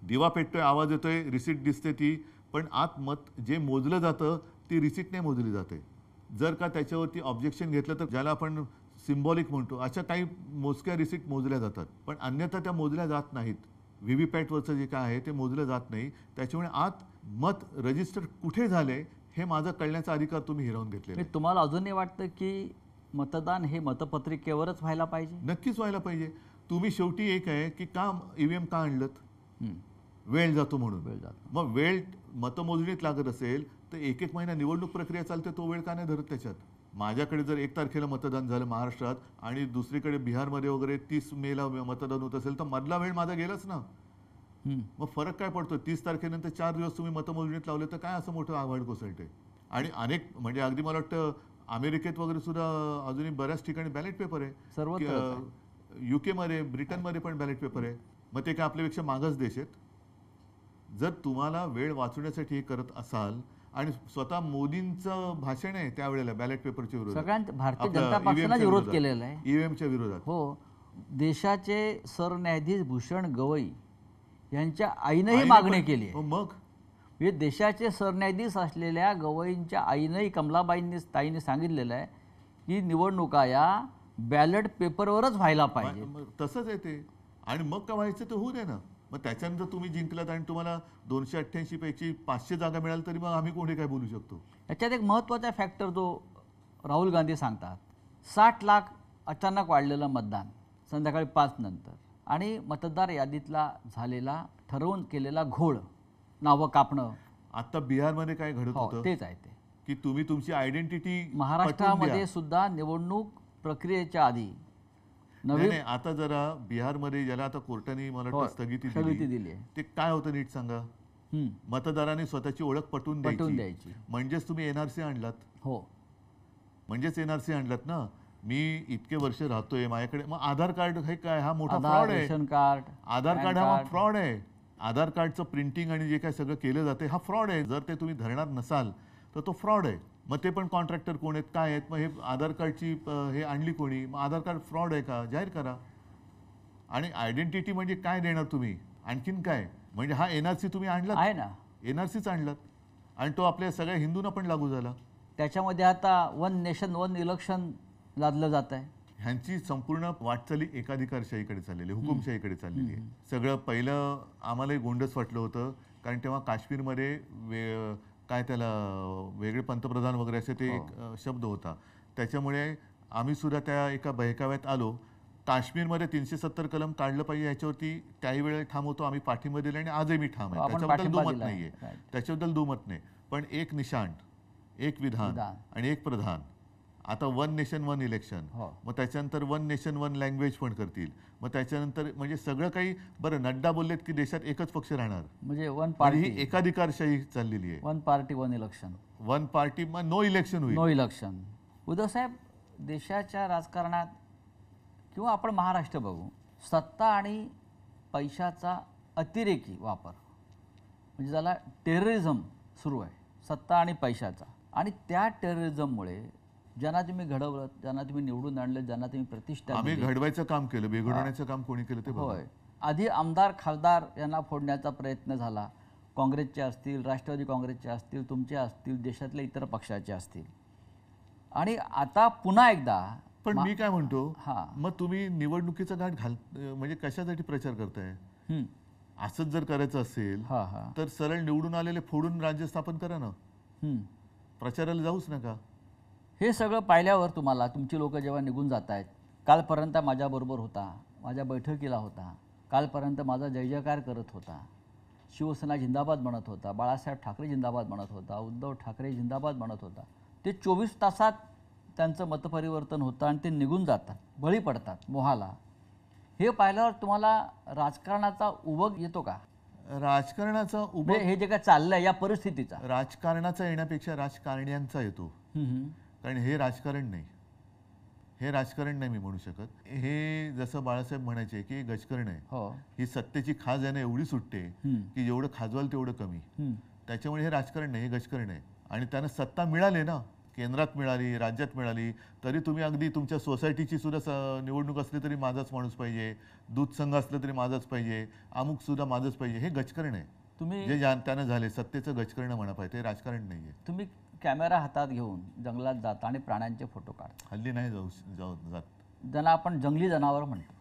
दिवा पेटतोय, आवाज येतोय, रिसीट दिसते ती, पण आत मत जे मोजलं जातं ती रिसीट नाही मोजली जाते. जर का त्याच्यावरती ऑब्जेक्शन घेतलं तर ज्याला आपण सिम्बॉलिक म्हणतो अशा काही मोजक्या रिसीट मोजल्या जातात, पण अन्यथा त्या मोजल्या जात नाहीत. व्हीव्हीपॅटवरचं जे काय आहे ते मोजलं जात नाही. त्याच्यामुळे आत मत रजिस्टर कुठे झाले हे माझं कळण्याचा अधिकार तुम्ही हिरावून घेतलेला आहे. तुम्हाला अजूनही वाटतं की मतदान हे मतपत्रिकेवरच व्हायला पाहिजे? नक्कीच व्हायला पाहिजे. तुम्ही शेवटी एक आहे की का ईव्हीएम का आणलं? वेळ जातो म्हणून. वेळ जातो. मग वेळ मतमोजणीत लागत असेल तर एक एक महिना निवडणूक प्रक्रिया चालते, तो वेळ का नाही धरत त्याच्यात? माझ्याकडे जर 1 तारखेला मतदान झालं महाराष्ट्रात आणि दुसरीकडे बिहारमध्ये वगैरे 30 मेला मतदान होत असेल तर मधला वेळ माझा गेलाच ना. मग फरक काय पडतो? 30 तारखेनंतर 4 दिवस तुम्ही मतमोजणीत लावले तर काय असं मोठं आव्हाड कोसळते? आणि अनेक म्हणजे अगदी मला वाटतं अमेरिकेत वगैरे सुद्धा अजूनही बऱ्याच ठिकाणी बॅलेट पेपर आहे. UK मध्ये, ब्रिटनमध्ये पण बॅलेट पेपर आहे. मग ते काय आपल्यापेक्षा मागास देश आहेत? जर तुम्हाला वेळ वाचवण्यासाठी हे करत असाल आणि स्वतः मोदींचं भाषण आहे त्यावेळेला बॅलेट पेपरच्या विरोधात, सगळ्यांत भारतीय जनता पक्षाने विरोध केलेला आहे ईव्हीएमच्या विरोधात. हो, देशाचे सरन्यायाधीश भूषण गवई यांच्या आईनंही मागणी केली आहे. मग म्हणजे देशाचे सरन्यायाधीश असलेल्या गवईंच्या आईनंही, कमलाबाईंनी ताईंनी सांगितलेलं आहे की निवडणुका या बॅलेट पेपरवरच व्हायला पाहिजे. तसंच आहे ते. आणि मग का व्हायचं तर होऊ दे ना. मग त्याच्यानंतर तुम्ही जिंकलात आणि तुम्हाला 288 पैकी 500 जागा मिळाल तरी मग आम्ही कोणी काय बोलू शकतो? याच्यात एक महत्त्वाचा फॅक्टर जो राहुल गांधी सांगतात, 60 लाख अचानक वाढलेलं मतदान संध्याकाळी 5 नंतर आणि मतदार यादीतला झालेला ठरवून केलेला घोळ, नावं कापणं. आता बिहारमध्ये काय घडत होतं तेच आहे ते की तुम्ही तुमची आयडेंटिटी महाराष्ट्रामध्ये सुद्धा निवडणूक प्रक्रियेच्या आधी नवीन. आता जरा बिहारमध्ये ज्याला आता कोर्टाने मला वाटतं स्थगिती दिली आहे, ते काय होतं नीट सांगा? मतदारांनी स्वतःची ओळख पटवून द्यायची. म्हणजेच तुम्ही एनआरसी आणलात. हो, म्हणजेच एनआरसी आणलात ना. मी इतके वर्ष राहतोय, माझ्याकडे मग आधार कार्ड हे काय? हा मोठा फ्रॉड आहे. रेशन कार्ड, आधार कार्ड हा फ्रॉड आहे. आधार कार्डचं प्रिंटिंग आणि जे काय सगळं केलं जाते हा फ्रॉड आहे. जर ते तुम्ही धरणार नसाल तर तो फ्रॉड आहे. मग ते पण कॉन्ट्रॅक्टर कोण आहेत, काय आहेत? मग हे आधार कार्डची हे आणली कोणी? मग आधार कार्ड फ्रॉड आहे का? जाहीर करा. आणि आयडेंटिटी म्हणजे काय देणार तुम्ही? आणखीन काय? म्हणजे हा एनआरसी तुम्ही आणलात आहे ना, एनआरसीच आणलात आणि तो आपल्या सगळ्या हिंदूंना पण लागू झाला. त्याच्यामध्ये आता 1 नेशन 1 इलेक्शन लादलं जात आहे. ह्यांची संपूर्ण वाटचाली एकाधिकारशाहीकडे चाललेली, हुकुमशाहीकडे चाललेली आहे. सगळं पहिलं आम्हालाही गोंडस वाटलं होतं कारण तेव्हा काश्मीरमध्ये काय त्याला वेगळे पंतप्रधान वगैरे असे ते एक शब्द होता. त्याच्यामुळे आम्ही सुद्धा त्या एका बहकाव्यात आलो. काश्मीरमध्ये 370 कलम काढलं पाहिजे याच्यावरती त्याही वेळेला ठाम होतो, आम्ही पाठिंबा दिला आणि आजही मी ठाम आहे. त्याच्याबद्दल दुमत नाहीये, त्याच्याबद्दल दुमत नाही. पण एक निशाण, एक विधान आणि एक प्रधान. आता 1 नेशन 1 इलेक्शन, मग त्याच्यानंतर 1 नेशन 1 लँग्वेज पण करतील. मग त्याच्यानंतर म्हणजे सगळं काही. बरं, नड्डा बोललेत की देशात एकच पक्ष राहणार, म्हणजे 1 पार्टी, ही एकाधिकारशाही चाललेली आहे. 1 पार्टी 1 इलेक्शन. 1 पार्टी मग नो इलेक्शन होईल. No election. उद्धव साहेब, देशाच्या राजकारणात किंवा आपण महाराष्ट्र बघू, सत्ता आणि पैशाचा अतिरेकी वापर म्हणजे ज्याला टेररिझम सुरू आहे, सत्ता आणि पैशाचा. आणि त्या टेररिझममुळे ज्यांना तुम्ही घडवलं, ज्यांना तुम्ही निवडून आणलं, ज्यांना तुम्ही प्रतिष्ठा, आम्ही घडवायचं काम केलं, बिघडवण्याचं काम कोणी केलं ते होय. आधी आमदार खासदार यांना फोडण्याचा प्रयत्न झाला, काँग्रेसचे असतील, राष्ट्रवादी काँग्रेसचे असतील, तुमचे असतील, देशातल्या इतर पक्षाचे असतील. आणि आता पुन्हा एकदा. पण मी काय म्हणतो, मग तुम्ही निवडणुकीचा घाट म्हणजे कशासाठी प्रचार करताय? असंच जर करायचं असेल तर सरळ निवडून आलेले फोडून राज्य स्थापन करा ना, प्रचाराला जाऊच नका. हे सगळं पाहिल्यावर तुम्हाला तुमची लोक जेव्हा निघून जात आहेत, कालपर्यंत माझ्याबरोबर होता, माझ्या बैठकीला होता, कालपर्यंत माझा जय जयकार करत होता, शिवसेना जिंदाबाद म्हणत होता, बाळासाहेब ठाकरे जिंदाबाद म्हणत होता, उद्धव ठाकरे जिंदाबाद म्हणत होता, ते 24 तासात त्यांचं मतपरिवर्तन होतं आणि ते निघून जातात, बळी पडतात मोहाला. हे पाहिल्यावर तुम्हाला राजकारणाचा उबग येतो का? राजकारणाचा उबग, हे जे काय चाललंय या परिस्थितीचा, राजकारणाचा येण्यापेक्षा राजकारण्यांचा येतो. कारण हे राजकारण नाही, हे राजकारण नाही मी म्हणू शकत. हे जसं बाळासाहेब म्हणायचे की गजकरण आहे, ही सत्तेची खाज आहे ना एवढी सुटते की जेवढं खाजवाल तेवढं कमी. त्याच्यामुळे हे राजकारण नाही, हे गजकरण आहे. आणि त्यांना सत्ता मिळाली ना, केंद्रात मिळाली, राज्यात मिळाली, तरी तुम्ही अगदी तुमच्या सोसायटीची सुद्धा निवडणूक असली तरी माझाच माणूस पाहिजे, दूध संघ असलं तरी माझाच पाहिजे, अमुक सुद्धा माझंच पाहिजे. हे गजकरण आहे. तुम्ही जे त्यानं झाले सत्तेचं गजकरण म्हणा पाहिजे, राजकारण नाहीये. तुम्ही कॅमेरा हातात घेऊन जंगलात जाता आणि प्राण्यांचे फोटो काढता. हल्ली नाही जात. ज्यांना आपण जंगली जनावर म्हणतो,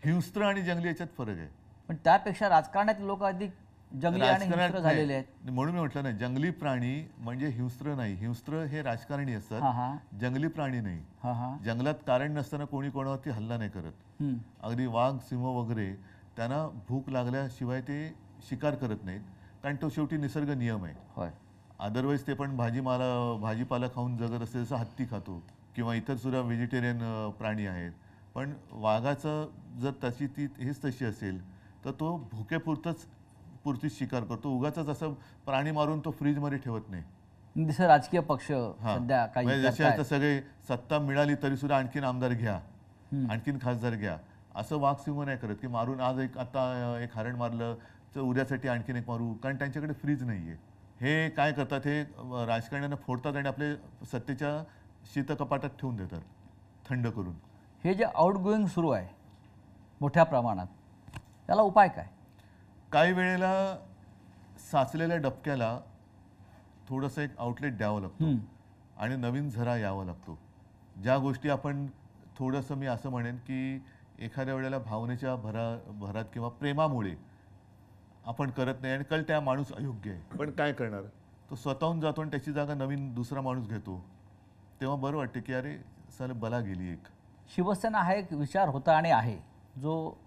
हिंस्त्र आणि जंगली याच्यात फरक आहे. पण त्यापेक्षा राजकारणात लोक अधिक जंगली आणि राजकारणात हिंस्र झालेले आहेत. नाही. म्हणून मी म्हटलं ना, जंगली प्राणी म्हणजे हिंस्र नाही. हिंस्र हे राजकारणी हा असतात, हा जंगली प्राणी नाही. हा हा जंगलात कारण नसताना कोणी कोणावरती हल्ला नाही करत. हम्म. अगदी वाघ, सिंह वगैरे त्यांना भूक लागल्याशिवाय ते शिकार करत नाहीत, कारण तो शेवटी निसर्ग नियम आहे. होय. अदरवाईज ते पण भाजीपाला खाऊन जगत असते, जसं हत्ती खातो किंवा इतर सुद्धा व्हेजिटेरियन प्राणी आहेत. पण वाघाचं जर ती हेच तशी असेल तर तो पुरतीच शिकार करतो. उगाच असं प्राणी मारून तो फ्रीजमध्ये ठेवत नाही. जसं राजकीय पक्ष हा. सध्या काही म्हणजे जसे करतायत. आता सगळे सत्ता मिळाली तरी सुद्धा आणखीन आमदार घ्या, हम्म. आणखीन खासदार घ्या, असं वाघ सिंह नाही करत की मारून आज आता एक हरण मारलं तर उद्यासाठी आणखीन एक मारू, कारण त्यांच्याकडे फ्रीज नाहीये. हे काय करतात, हे राजकारण्यांना फोडतात आणि आपले सत्तेच्या शीतकपाटात ठेवून देतात थंड करून. हे जे आउट गोईंग सुरू आहे मोठ्या प्रमाणात, त्याला उपाय काय? काही वेळेला साचलेल्या डबक्याला थोडंसं एक आउटलेट द्यावं लागतं आणि नवीन झरा यावा लागतो. ज्या गोष्टी आपण थोडंसं, मी असं म्हणेन की एखाद्या वेळेला भावनेच्या भरात किंवा प्रेमामुळे आपण करत नाही आणि कळतं हा माणूस अयोग्य आहे, पण काय करणार, तो स्वतःहून जातो आणि त्याची जागा नवीन दुसरा माणूस घेतो. तेव्हा बरं वाटतं की अरे साले बला गेली एक. शिवसेना हा एक विचार होता आणि आहे जो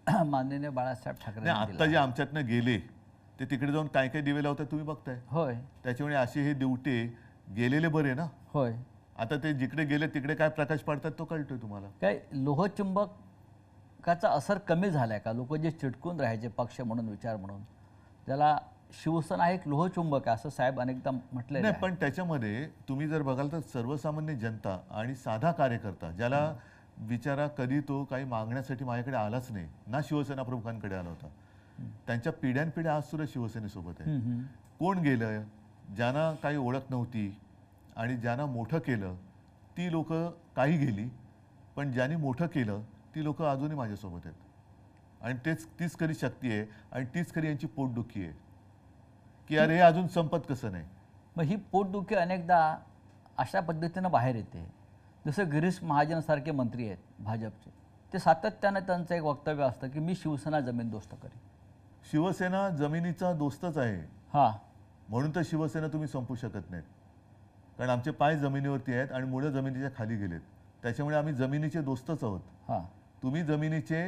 माननीय बाळासाहेब ठाकरे नाही, आत्ता जे आमच्यातनं गेले ते तिकडे जाऊन काय काय दिवे लावतात तुम्ही बघताय. होय त्याच्यामुळे असे हे दिवटे गेलेले बरे ना. होय. आता ते जिकडे गेले तिकडे काय प्रकाश पडतात तो कळतोय तुम्हाला. काय लोहचुंबकाचा असर कमी झालाय का? लोक जे चिटकून राहायचे पक्ष म्हणून, विचार म्हणून, ज्याला शिवसेना एक लोहचुंबक आहे असं साहेब अनेकदा म्हटलेलं नाही, आहे. पण त्याच्यामध्ये तुम्ही जर बघाल तर सर्वसामान्य जनता आणि साधा कार्यकर्ता, ज्याला बिचारा कधी तो काही मागण्यासाठी माझ्याकडे आलाच नाही ना, शिवसेना प्रमुखांकडे आला होता, त्यांच्या पिढ्यानपिढ्या आज सुद्धा शिवसेनेसोबत आहे. कोण गेलं, ज्यांना काही ओळख नव्हती आणि ज्यांना मोठं केलं ती लोक काही गेली, पण ज्यांनी मोठं केलं ती लोक अजूनही माझ्यासोबत आहेत. आणि तीच खरी शक्ती आहे आणि तीच खरी यांची पोटदुखी आहे की अरे हे अजून संपत कसं नाही. मग ही पोटदुखी अनेकदा अशा पद्धतीनं बाहेर येते. जसं गिरीश महाजनसारखे मंत्री आहेत भाजपचे, ते सातत्यानं त्यांचं एक वक्तव्य असतं की मी शिवसेना जमीनदोस्त करेन. शिवसेना जमिनीचा दोस्तच आहे. हां, म्हणून तर शिवसेना तुम्ही संपू शकत नाहीत, कारण आमचे पाय जमिनीवरती आहेत आणि मुळे जमिनीच्या खाली गेलेत. त्याच्यामुळे आम्ही जमिनीचे दोस्तच आहोत. हां. तुम्ही जमिनीचे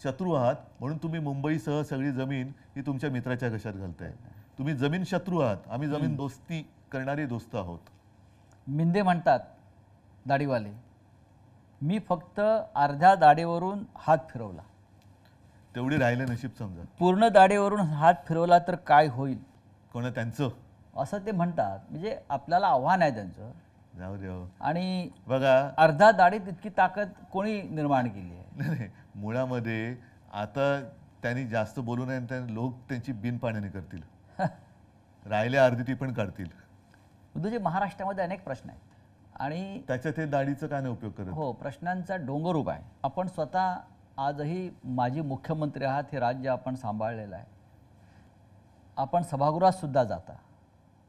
शत्रू आहात, म्हणून तुम्ही मुंबईसह सगळी जमीन ही तुमच्या मित्राच्या घशात घालताय. तुम्ही जमीन शत्रू आहात, आम्ही जमीन दोस्ती करणारे दोस्त आहोत. मिंदे म्हणतात दाढीवाले, मी फक्त अर्ध्या दाढीवरून हात फिरवला, तेवढे राहिले नशीब समजा. पूर्ण दाढीवरून हात फिरवला तर काय होईल, कोणा त्यांचं असं ते म्हणतात. म्हणजे आपल्याला आव्हान आहे त्यांचं. जाऊ दे हो. आणि बघा, अर्धा दाढीत इतकी ताकद कोणी निर्माण केली आहे? नाही, मुळामध्ये आता त्यांनी जास्त बोलू नये, आणि लोक त्यांची बिनपाण्याने करतील. राहिले अर्धी ती पण काढतील. उद्धवजी, महाराष्ट्रामध्ये अनेक प्रश्न आहेत आणि त्याच्यात हे दाढीचं काय नाही उपयोग करत. हो, प्रश्नांचा डोंगर उभा आहे. आपण स्वतः आजही माजी मुख्यमंत्री आहात, हे राज्य आपण सांभाळलेलं आहे. आपण सभागृहात सुद्धा जाता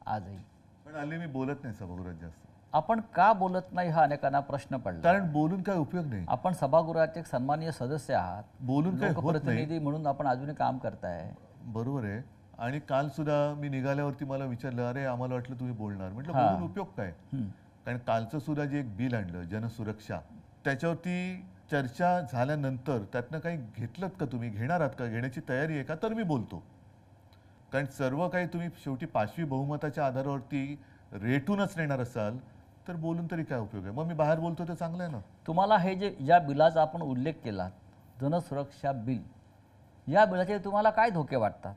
आजही, पण हल्ली मी बोलत नाही सभागृहात जास्त. आपण का बोलत नाही हा अनेकांना प्रश्न पडला. कारण बोलून काय उपयोग नाही. आपण सभागृहाचे एक सन्माननीय सदस्य आहात, बोलून काय होत नाही. लोकप्रतिनिधी म्हणून आपण अजूनही काम करताय. बरोबर आहे. आणि काल सुद्धा मी निघाल्यावरती मला विचारलं, अरे आम्हाला वाटलं तुम्ही बोलणार. म्हटलं बोलून उपयोग काय. कारण कालचं सुद्धा जे एक बिल आणलं जनसुरक्षा, त्याच्यावरती चर्चा झाल्यानंतर त्यातनं काही घेतलं का, तुम्ही घेणार आहात का, घेण्याची तयारी आहे का, तर मी बोलतो. कारण सर्व काही तुम्ही शेवटी 5वी बहुमताच्या आधारावरती रेटूनच नेणार असाल तर बोलून तरी काय उपयोग आहे. मग मी बाहेर बोलतो ते चांगलं आहे ना. तुम्हाला हे जे ज्या बिलाचा आपण उल्लेख केला, जनसुरक्षा बिल, या बिलाचे तुम्हाला काय धोके वाटतात?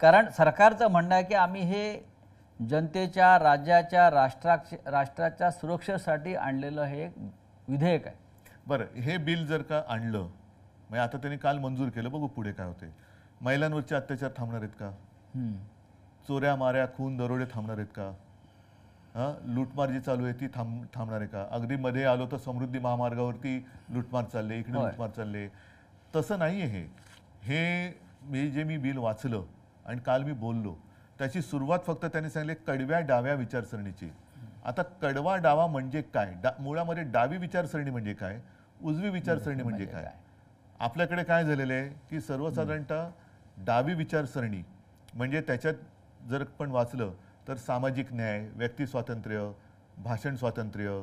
कारण सरकारचं म्हणणं आहे की आम्ही हे जनतेच्या, राज्याच्या, राष्ट्राच्या सुरक्षेसाठी आणलेलं हे एक विधेयक आहे. बरं, हे बिल जर का आणलं, म्हणजे आता त्यांनी काल मंजूर केलं, बघू पुढे काय होते. महिलांवरचे अत्याचार थांबणार आहेत का? चोऱ्या माऱ्या, खून, दरोडे थांबणार आहेत का? लूटमार जी चालू आहे ती थांबणार आहे का? अगदी मध्ये आलो तर समृद्धी महामार्गावरती लूटमार चालले, इकडे लूटमार चालले. तसं नाही आहे हे. मी बिल वाचलं आणि काल मी बोललो, त्याची सुरुवात फक्त त्यांनी सांगितले कडव्या डाव्या विचारसरणीची. आता कडवा डावा म्हणजे काय? मुळामध्ये डावी विचारसरणी म्हणजे काय, उजवी विचारसरणी म्हणजे काय? आपल्याकडे काय झालेलं आहे की सर्वसाधारणतः डावी विचारसरणी म्हणजे त्याच्यात जर पण वाचलं तर सामाजिक न्याय, व्यक्ती स्वातंत्र्य, भाषण स्वातंत्र्य,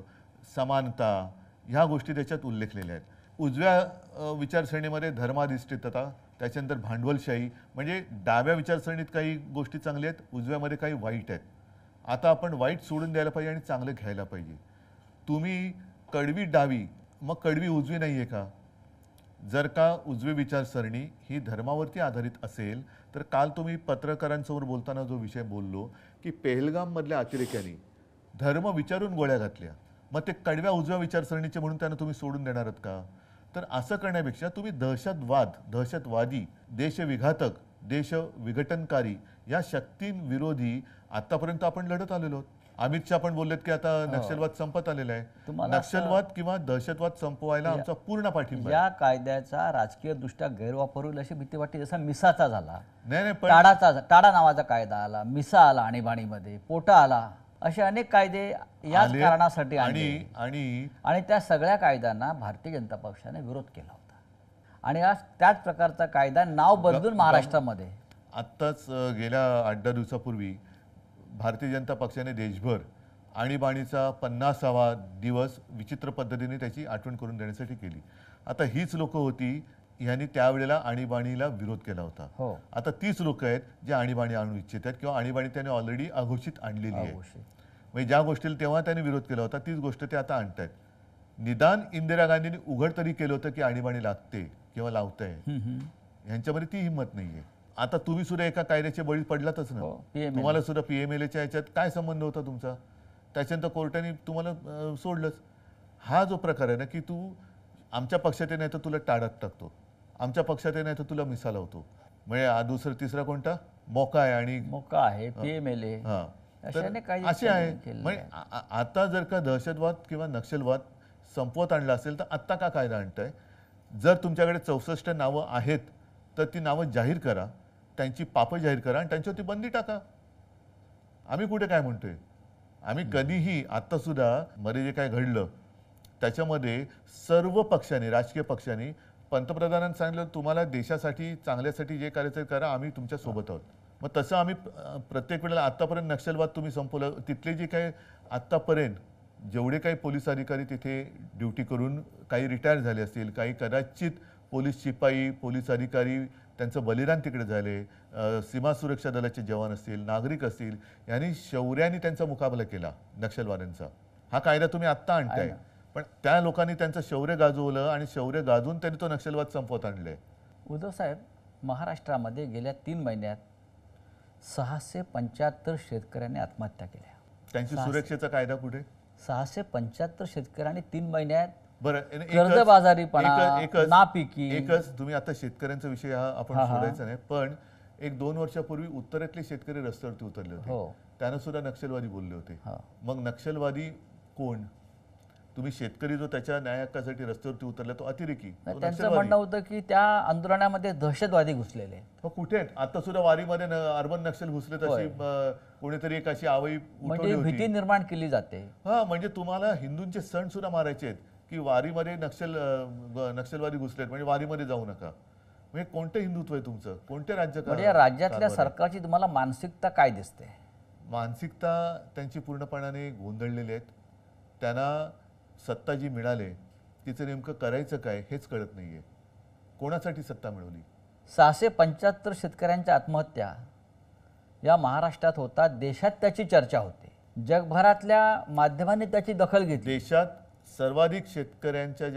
समानता ह्या गोष्टी त्याच्यात उल्लेखलेल्या आहेत. उजव्या विचारसरणीमध्ये धर्माधिष्ठितता, त्याच्यानंतर भांडवलशाही, म्हणजे डाव्या विचारसरणीत काही गोष्टी चांगल्या आहेत, उजव्यामध्ये काही वाईट आहेत. आता आपण वाईट सोडून द्यायला पाहिजे आणि चांगलं घ्यायला पाहिजे. तुम्ही कडवी डावी मग कडवी उजवी नाही आहे का? जर का उजवी विचारसरणी ही धर्मावरती आधारित असेल तर काल तुम्ही पत्रकारांसमोर बोलताना जो विषय बोललो की पेहलगाममधल्या अतिरेक्यांनी धर्म विचारून गोळ्या घातल्या, मग ते कडव्या उजव्या विचारसरणीचे म्हणून त्यांना तुम्ही सोडून देणार आहात का? तर असं करण्यापेक्षा तुम्ही दहशतवाद, दहशतवादी, देशविघातक, देश विघटनकारी या शक्तींविरोधी आतापर्यंत आपण लढत आलेलो आहोत. अमित शहा पण बोललेत की आता नक्षलवाद संपत आलेला आहे. नक्षलवाद किंवा दहशतवाद संपवायला आमचा पूर्ण पाठिंबा आहे. या कायद्याचा राजकीय दृष्ट्या गैरवापर होईल अशी भीती वाटते. जसा मिसाचा झाला, नाही पण टाडा नावाचा कायदा आला, मिसा आला आणीबाणीमध्ये, पोटा आला, असे अनेक कायदे याच कारणासाठी आणि आणि त्या सगळ्या कायद्यांना भारतीय जनता पक्षाने विरोध केला होता. आणि आज त्याच प्रकारचा कायदा नाव बदलून महाराष्ट्रामध्ये आत्ताच गेल्या 8-10 दिवसापूर्वी भारतीय जनता पक्षाने देशभर आणीबाणीचा 50वा दिवस विचित्र पद्धतीने त्याची आठवण करून देण्यासाठी केली. आता हीच लोक होती यांनी त्यावेळेला आणीबाणीला विरोध केला होता. आता तीच लोक आहेत जे आणीबाणी आणू इच्छित आहेत किंवा आणीबाणी त्यांनी ऑलरेडी अघोषित आणलेली आहे. म्हणजे ज्या गोष्टीला तेव्हा त्यांनी विरोध केला होता तीच गोष्ट ते आता आणतायत. निदान इंदिरा गांधींनी उघड तरी केलं होतं की आणीबाणी लागते किंवा लावताय, ह्यांच्यामध्ये ती हिंमत नाहीये. आता तुम्ही सुद्धा एका कायद्याचे बळी पडलातच ना. तुम्हाला सुद्धा PMLAच्या याच्यात काय संबंध होता तुमचा? त्याच्यानंतर कोर्टाने तुम्हाला सोडलंच. हा जो प्रकार आहे ना की तू आमच्या पक्षात नाही तर तुला टाळत टाकतो, आमच्या पक्षात नाही तर तुला मिसा लावतो, म्हणजे दुसरा तिसरा कोणता मोका आहे आणि मोका आहे PMLA असे आहे. म्हणजे आता जर का दहशतवाद किंवा नक्षलवाद संपवत आणला असेल तर आत्ता का कायदा आणताय? जर तुमच्याकडे 64 नावं आहेत तर ती नावं जाहीर करा, त्यांची पापं जाहीर करा आणि त्यांच्यावरती बंदी टाका. आम्ही कुठे काय म्हणतोय? आम्ही कधीही आत्ता सुद्धा मध्ये जे काय घडलं त्याच्यामध्ये सर्व पक्षांनी, राजकीय पक्षांनी पंतप्रधानांनी सांगितलं तुम्हाला देशासाठी चांगल्यासाठी जे करायचं करा, आम्ही तुमच्या सोबत आहोत. मग तसं आम्ही प्रत्येक वेळेला आत्तापर्यंत नक्षलवाद तुम्ही संपवलं, तिथले जे काही आत्तापर्यंत जेवढे काही पोलीस अधिकारी तिथे ड्युटी करून काही रिटायर झाले असतील, काही कदाचित पोलीस शिपाई, पोलीस अधिकारी त्यांचं बलिदान तिकडे झाले, सीमा सुरक्षा दलाचे जवान असतील, नागरिक असतील, यांनी शौर्याने त्यांचा मुकाबला केला नक्षलवाद्यांचा. हा कायदा तुम्ही आत्ता आणताय, पण त्या लोकांनी त्यांचं शौर्य गाजवलं आणि शौर्य गाजवून त्यांनी तो नक्षलवाद संपवत आणले. उद्धव साहेब, महाराष्ट्रामध्ये गेल्या 3 महिन्यात 675 शेतकऱ्यांनी आत्महत्या केल्या. त्यांची सुरक्षेचा कायदा कुठे? 675 शेतकऱ्यांनी 3 महिन्यात बरं, कर्जबाजारीपणा, नापिकी. एकच तुम्ही आता शेतकऱ्यांचा विषय हा आपण सोडायचा नाही, पण 1-2 वर्षापूर्वी उत्तरेतले शेतकरी रस्त्यावरती उतरले होते, त्यांना सुद्धा नक्षलवादी बोलले होते. मग नक्षलवादी कोण? तुम्ही शेतकरी जो त्याच्या न्याय हक्कासाठी रस्त्यावरती उतरला तो अतिरेकी. त्यांचं म्हणणं होतं की त्या आंदोलनामध्ये दहशतवादी घुसलेले. कुठे आहेत? आता सुद्धा वारीमध्ये अर्बन नक्षल घुसले, तशी कोणीतरी एक अशी आवई उठवली होती, भीती निर्माण केली जाते. म्हणजे तुम्हाला हिंदूंचे सण सुद्धा मारायचे आहेत की वारीमध्ये नक्षलवादी घुसलेत म्हणजे वारीमध्ये जाऊ नका. म्हणजे कोणतं हिंदुत्व आहे तुमचं? कोणत्या म्हणजे राज्यातल्या सरकारची तुम्हाला मानसिकता काय दिसते? मानसिकता त्यांची पूर्णपणाने गोंधळलेली आहेत. त्यांना सत्ता जी मिळाली तिचं नेमकं करायचं काय हेच कळत नाहीये. कोणासाठी सत्ता मिळवली? 675 शेतकऱ्यांच्या आत्महत्या या महाराष्ट्रात होतात, देशात त्याची चर्चा होते, जगभरातल्या माध्यमांनी त्याची दखल घेतली. देशात सर्वाधिक शेतकऱ्यांच्या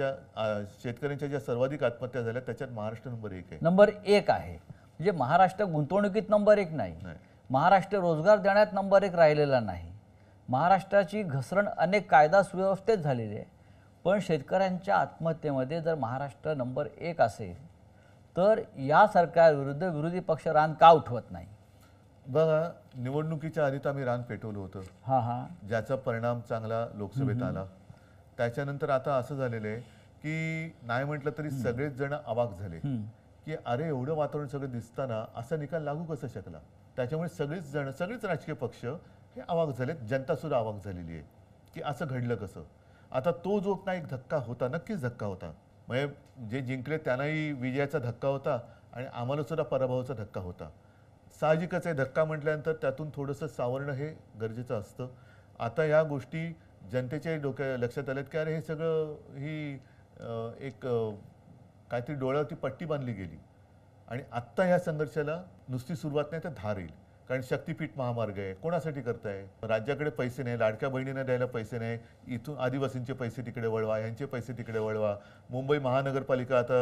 ज्या सर्वाधिक आत्महत्या झाल्या त्याच्यात महाराष्ट्र नंबर 1 आहे. नंबर 1 आहे. म्हणजे महाराष्ट्र गुंतवणुकीत नंबर 1 नाही, महाराष्ट्र रोजगार देण्यात नंबर 1 राहिलेला नाही. महाराष्ट्राची घसरण अनेक कायदा सुव्यवस्थेत झालेली आहे, पण शेतकऱ्यांच्या आत्महत्येमध्ये जर महाराष्ट्र नंबर 1 असेल तर या सरकारविरुद्ध विरोधी पक्ष रान का उठवत नाही? बघा, निवडणुकीच्या आधी तर आम्ही रान पेटवलं होतं, ज्याचा परिणाम चांगला लोकसभेत आला. त्याच्यानंतर आता असं झालेलं आहे की नाही म्हटलं तरी सगळेच जण अवाक झाले की अरे एवढं वातावरण सगळं दिसताना असा निकाल लागू कसा शकला. त्याच्यामुळे सगळेच राजकीय पक्ष हे अवाक झालेत, जनता सुद्धा अवाक झालेली आहे की असं घडलं कसं. आता तो जो एक धक्का होता, नक्कीच धक्का होता. म्हणजे जे जिंकले त्यांनाही विजयाचा धक्का होता आणि आम्हाला सुद्धा पराभवाचा धक्का होता. साहजिकच आहे, धक्का म्हटल्यानंतर त्यातून थोडंसं सावरणं हे गरजेचं असतं. आता या गोष्टी जनतेच्या डोक्या लक्षात आल्यात की अरे हे सगळं ही एक काहीतरी डोळ्यावरती पट्टी बांधली गेली आणि आत्ता ह्या संघर्षाला नुसती सुरुवात नाही तर धार येईल. कारण शक्तीपीठ महामार्ग आहे, कोणासाठी करताय? राज्याकडे पैसे नाही, लाडक्या बहिणींना द्यायला पैसे नाही, इथून आदिवासींचे पैसे तिकडे वळवा, ह्यांचे पैसे तिकडे वळवा. मुंबई महानगरपालिका आता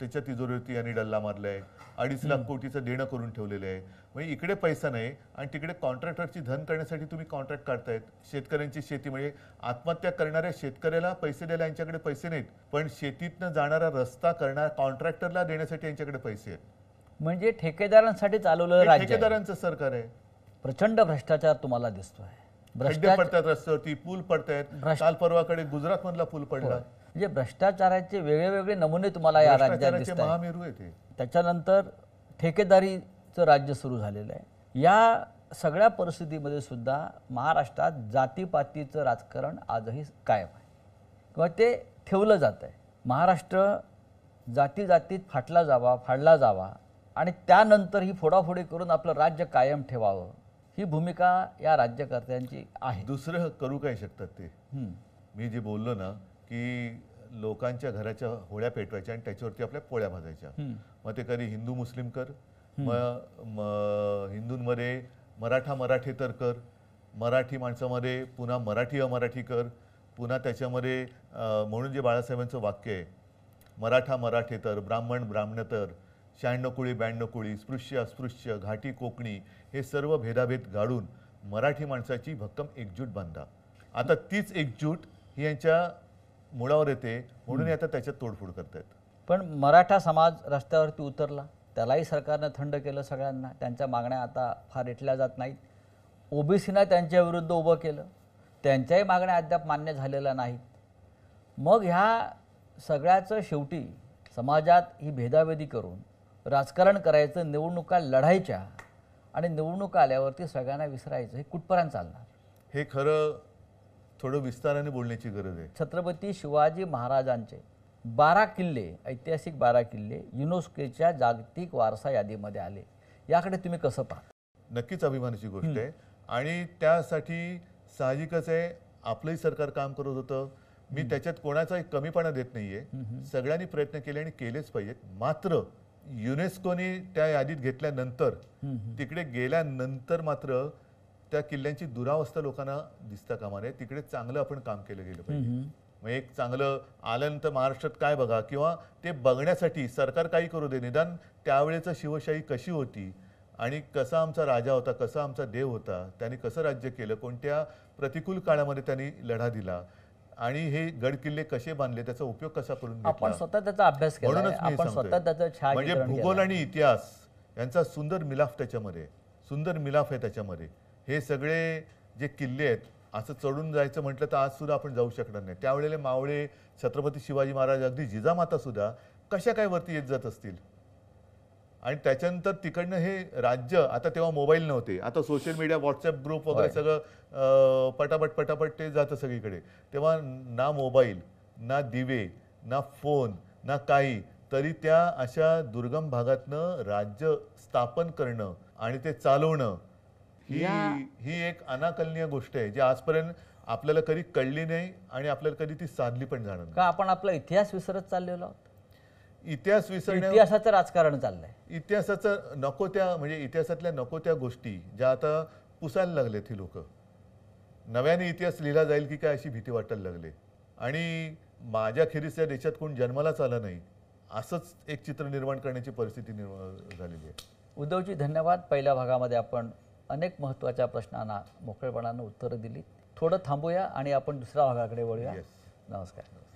त्याच्या तिजोरीवरती यांनी डल्ला मारलाय, 2.5 लाख कोटीचं देणं करून ठेवलेलं आहे. म्हणजे इकडे पैसा नाही आणि तिकडे कॉन्ट्रॅक्टरची धन करण्यासाठी तुम्ही कॉन्ट्रॅक्ट काढतायत. शेतकऱ्यांची शेती म्हणजे आत्महत्या करणाऱ्या शेतकऱ्याला पैसे द्यायला यांच्याकडे पैसे नाहीत, पण शेतीतनं जाणारा रस्ता करणाऱ्या कॉन्ट्रॅक्टरला देण्यासाठी यांच्याकडे पैसे आहेत. म्हणजे ठेकेदारांसाठी चालवलेलं हे राज्य आहे. ठेकेदारांचं सरकार आहे. प्रचंड भ्रष्टाचार तुम्हाला दिसतोय. खड्डे पडतात रस्त्यावरती, पूल पडतायत. काल परवाकडे गुजरात मधला पूल पडला. म्हणजे भ्रष्टाचाराचे वेगळे नमुने तुम्हाला या राज्यात भ्रष्टाचाराचे दिसतात. महामेरू आहे ते. त्याच्यानंतर ठेकेदारीचं राज्य सुरू झालेलं आहे. या सगळ्या परिस्थितीमध्ये सुद्धा महाराष्ट्रात जातीपातीचं राजकारण आजही कायम आहे किंवा ते ठेवलं जात आहे. महाराष्ट्र जातीत फाडला जावा आणि त्यानंतर ही फोडाफोडी करून आपलं राज्य कायम ठेवावं, ही भूमिका या राज्यकर्त्यांची आहे. दुसरं करू काय शकतात ते? मी जे बोललो ना की लोकांच्या घराच्या होळ्या पेटवायच्या आणि त्याच्यावरती आपल्या पोळ्या भाजायच्या. मग ते कधी हिंदू मुस्लिम कर, मग हिंदूंमध्ये मराठेतर कर, मराठी माणसामध्ये पुन्हा मराठी अमराठी कर, पुन्हा त्याच्यामध्ये म्हणून जे बाळासाहेबांचं वाक्य आहे, मराठेतर, ब्राह्मणेतर, 96 कुळी 92 कुळी, स्पृश्य अस्पृश्य, घाटी कोकणी, हे सर्व भेदाभेद गाडून मराठी माणसाची भक्कम एकजूट बांधा. आता तीच एकजूट ही यांच्या मुळावर येते म्हणून आता त्याच्यात तोडफोड करतायत. पण मराठा समाज रस्त्यावरती उतरला, त्यालाही सरकारनं थंड केलं सगळ्यांना. त्यांच्या मागण्या आता फार रेटल्या जात नाहीत. ओबीसीना त्यांच्या विरुद्ध उभं केलं, त्यांच्याही मागण्या अद्याप मान्य झालेल्या नाहीत. मग ह्या सगळ्याचं शेवटी समाजात ही भेदाभेदी करून राजकारण करायचं, निवडणुका लढायच्या आणि निवडणुका आल्यावरती सगळ्यांना विसरायचं, हे कुठपर्यंत चालणार? हे खरं थोडं विस्ताराने बोलण्याची गरज आहे. छत्रपती शिवाजी महाराजांचे 12 किल्ले, ऐतिहासिक 12 किल्ले युनेस्कोच्या जागतिक वारसा यादीमध्ये आले. याकडे तुम्ही कसं पाहता? नक्कीच अभिमानाची गोष्ट आहे आणि त्यासाठी साहजिकच आहे आपलंही सरकार काम करत होतं. मी त्याच्यात कोणाचाही कमीपणा देत नाहीये. सगळ्यांनी प्रयत्न केले आणि केलेच पाहिजेत. मात्र युनेस्कोने त्या यादीत घेतल्यानंतर, तिकडे गेल्यानंतर मात्र त्या किल्ल्यांची दुरावस्था लोकांना दिसता कामा नये. तिकडे चांगलं आपण काम केलं गेलं पाहिजे. मग एक चांगलं आल्यानंतर महाराष्ट्रात काय बघा किंवा ते बघण्यासाठी सरकार काही करू दे, निदान त्यावेळेचं शिवशाही कशी होती आणि कसा आमचा राजा होता, कसा आमचा देव होता, त्यांनी कसं राज्य केलं, कोणत्या प्रतिकूल काळामध्ये त्यांनी लढा दिला आणि हे गड किल्ले कसे बांधले, त्याचा उपयोग कसा करून घेतला. आपण स्वतः त्याचा अभ्यास केला, म्हणूनच मी आपण स्वतः त्याचं सांगतोय म्हणजे भूगोल आणि इतिहास यांचा सुंदर मिलाफ त्याच्यामध्ये, सुंदर मिलाफ आहे त्याच्यामध्ये. हे सगळे जे किल्ले आहेत असं चढून जायचं म्हटलं तर आज सुद्धा आपण जाऊ शकणार नाही. त्यावेळेला मावळे, छत्रपती शिवाजी महाराज, अगदी जिजामाता सुद्धा कशा काय वरती येत जात असतील. आणि त्याच्यानंतर तिकडनं हे राज्य, आता तेव्हा मोबाईल नव्हते, आता सोशल मीडिया, व्हॉट्सअप ग्रुप वगैरे सगळं पटापट ते जातं सगळीकडे. तेव्हा ना मोबाईल, ना दिवे, ना फोन, ना काही, तरी त्या अशा दुर्गम भागातनं राज्य स्थापन करणं आणि ते चालवणं ही एक अनाकलनीय गोष्ट आहे, जी आजपर्यंत आपल्याला कधी कळली नाही आणि आपल्याला कधी ती साधली पण जाणार नाही. का आपण आपला इतिहास विसरत चाललेलो आहोत? इतिहास विसरण्या, इतिहासाचं राजकारण चाललंय. इतिहासाचं नको त्या, म्हणजे इतिहासातल्या नको त्या गोष्टी ज्या आता पुसायला लागलेत ही लोक. नव्याने इतिहास लिहिला जाईल की काय अशी भीती वाटायला लागले. आणि माझ्या खेरीस या देशात कोण जन्मालाच आला नाही असंच एक चित्र निर्माण करण्याची परिस्थिती निर्माण झालेली आहे. उद्धवजी धन्यवाद. पहिल्या भागामध्ये आपण अनेक महत्त्वाच्या प्रश्नांना मोकळेपणानं उत्तरं दिली. थोडं थांबूया आणि आपण दुसऱ्या भागाकडे वळूया. Yes. नमस्कार.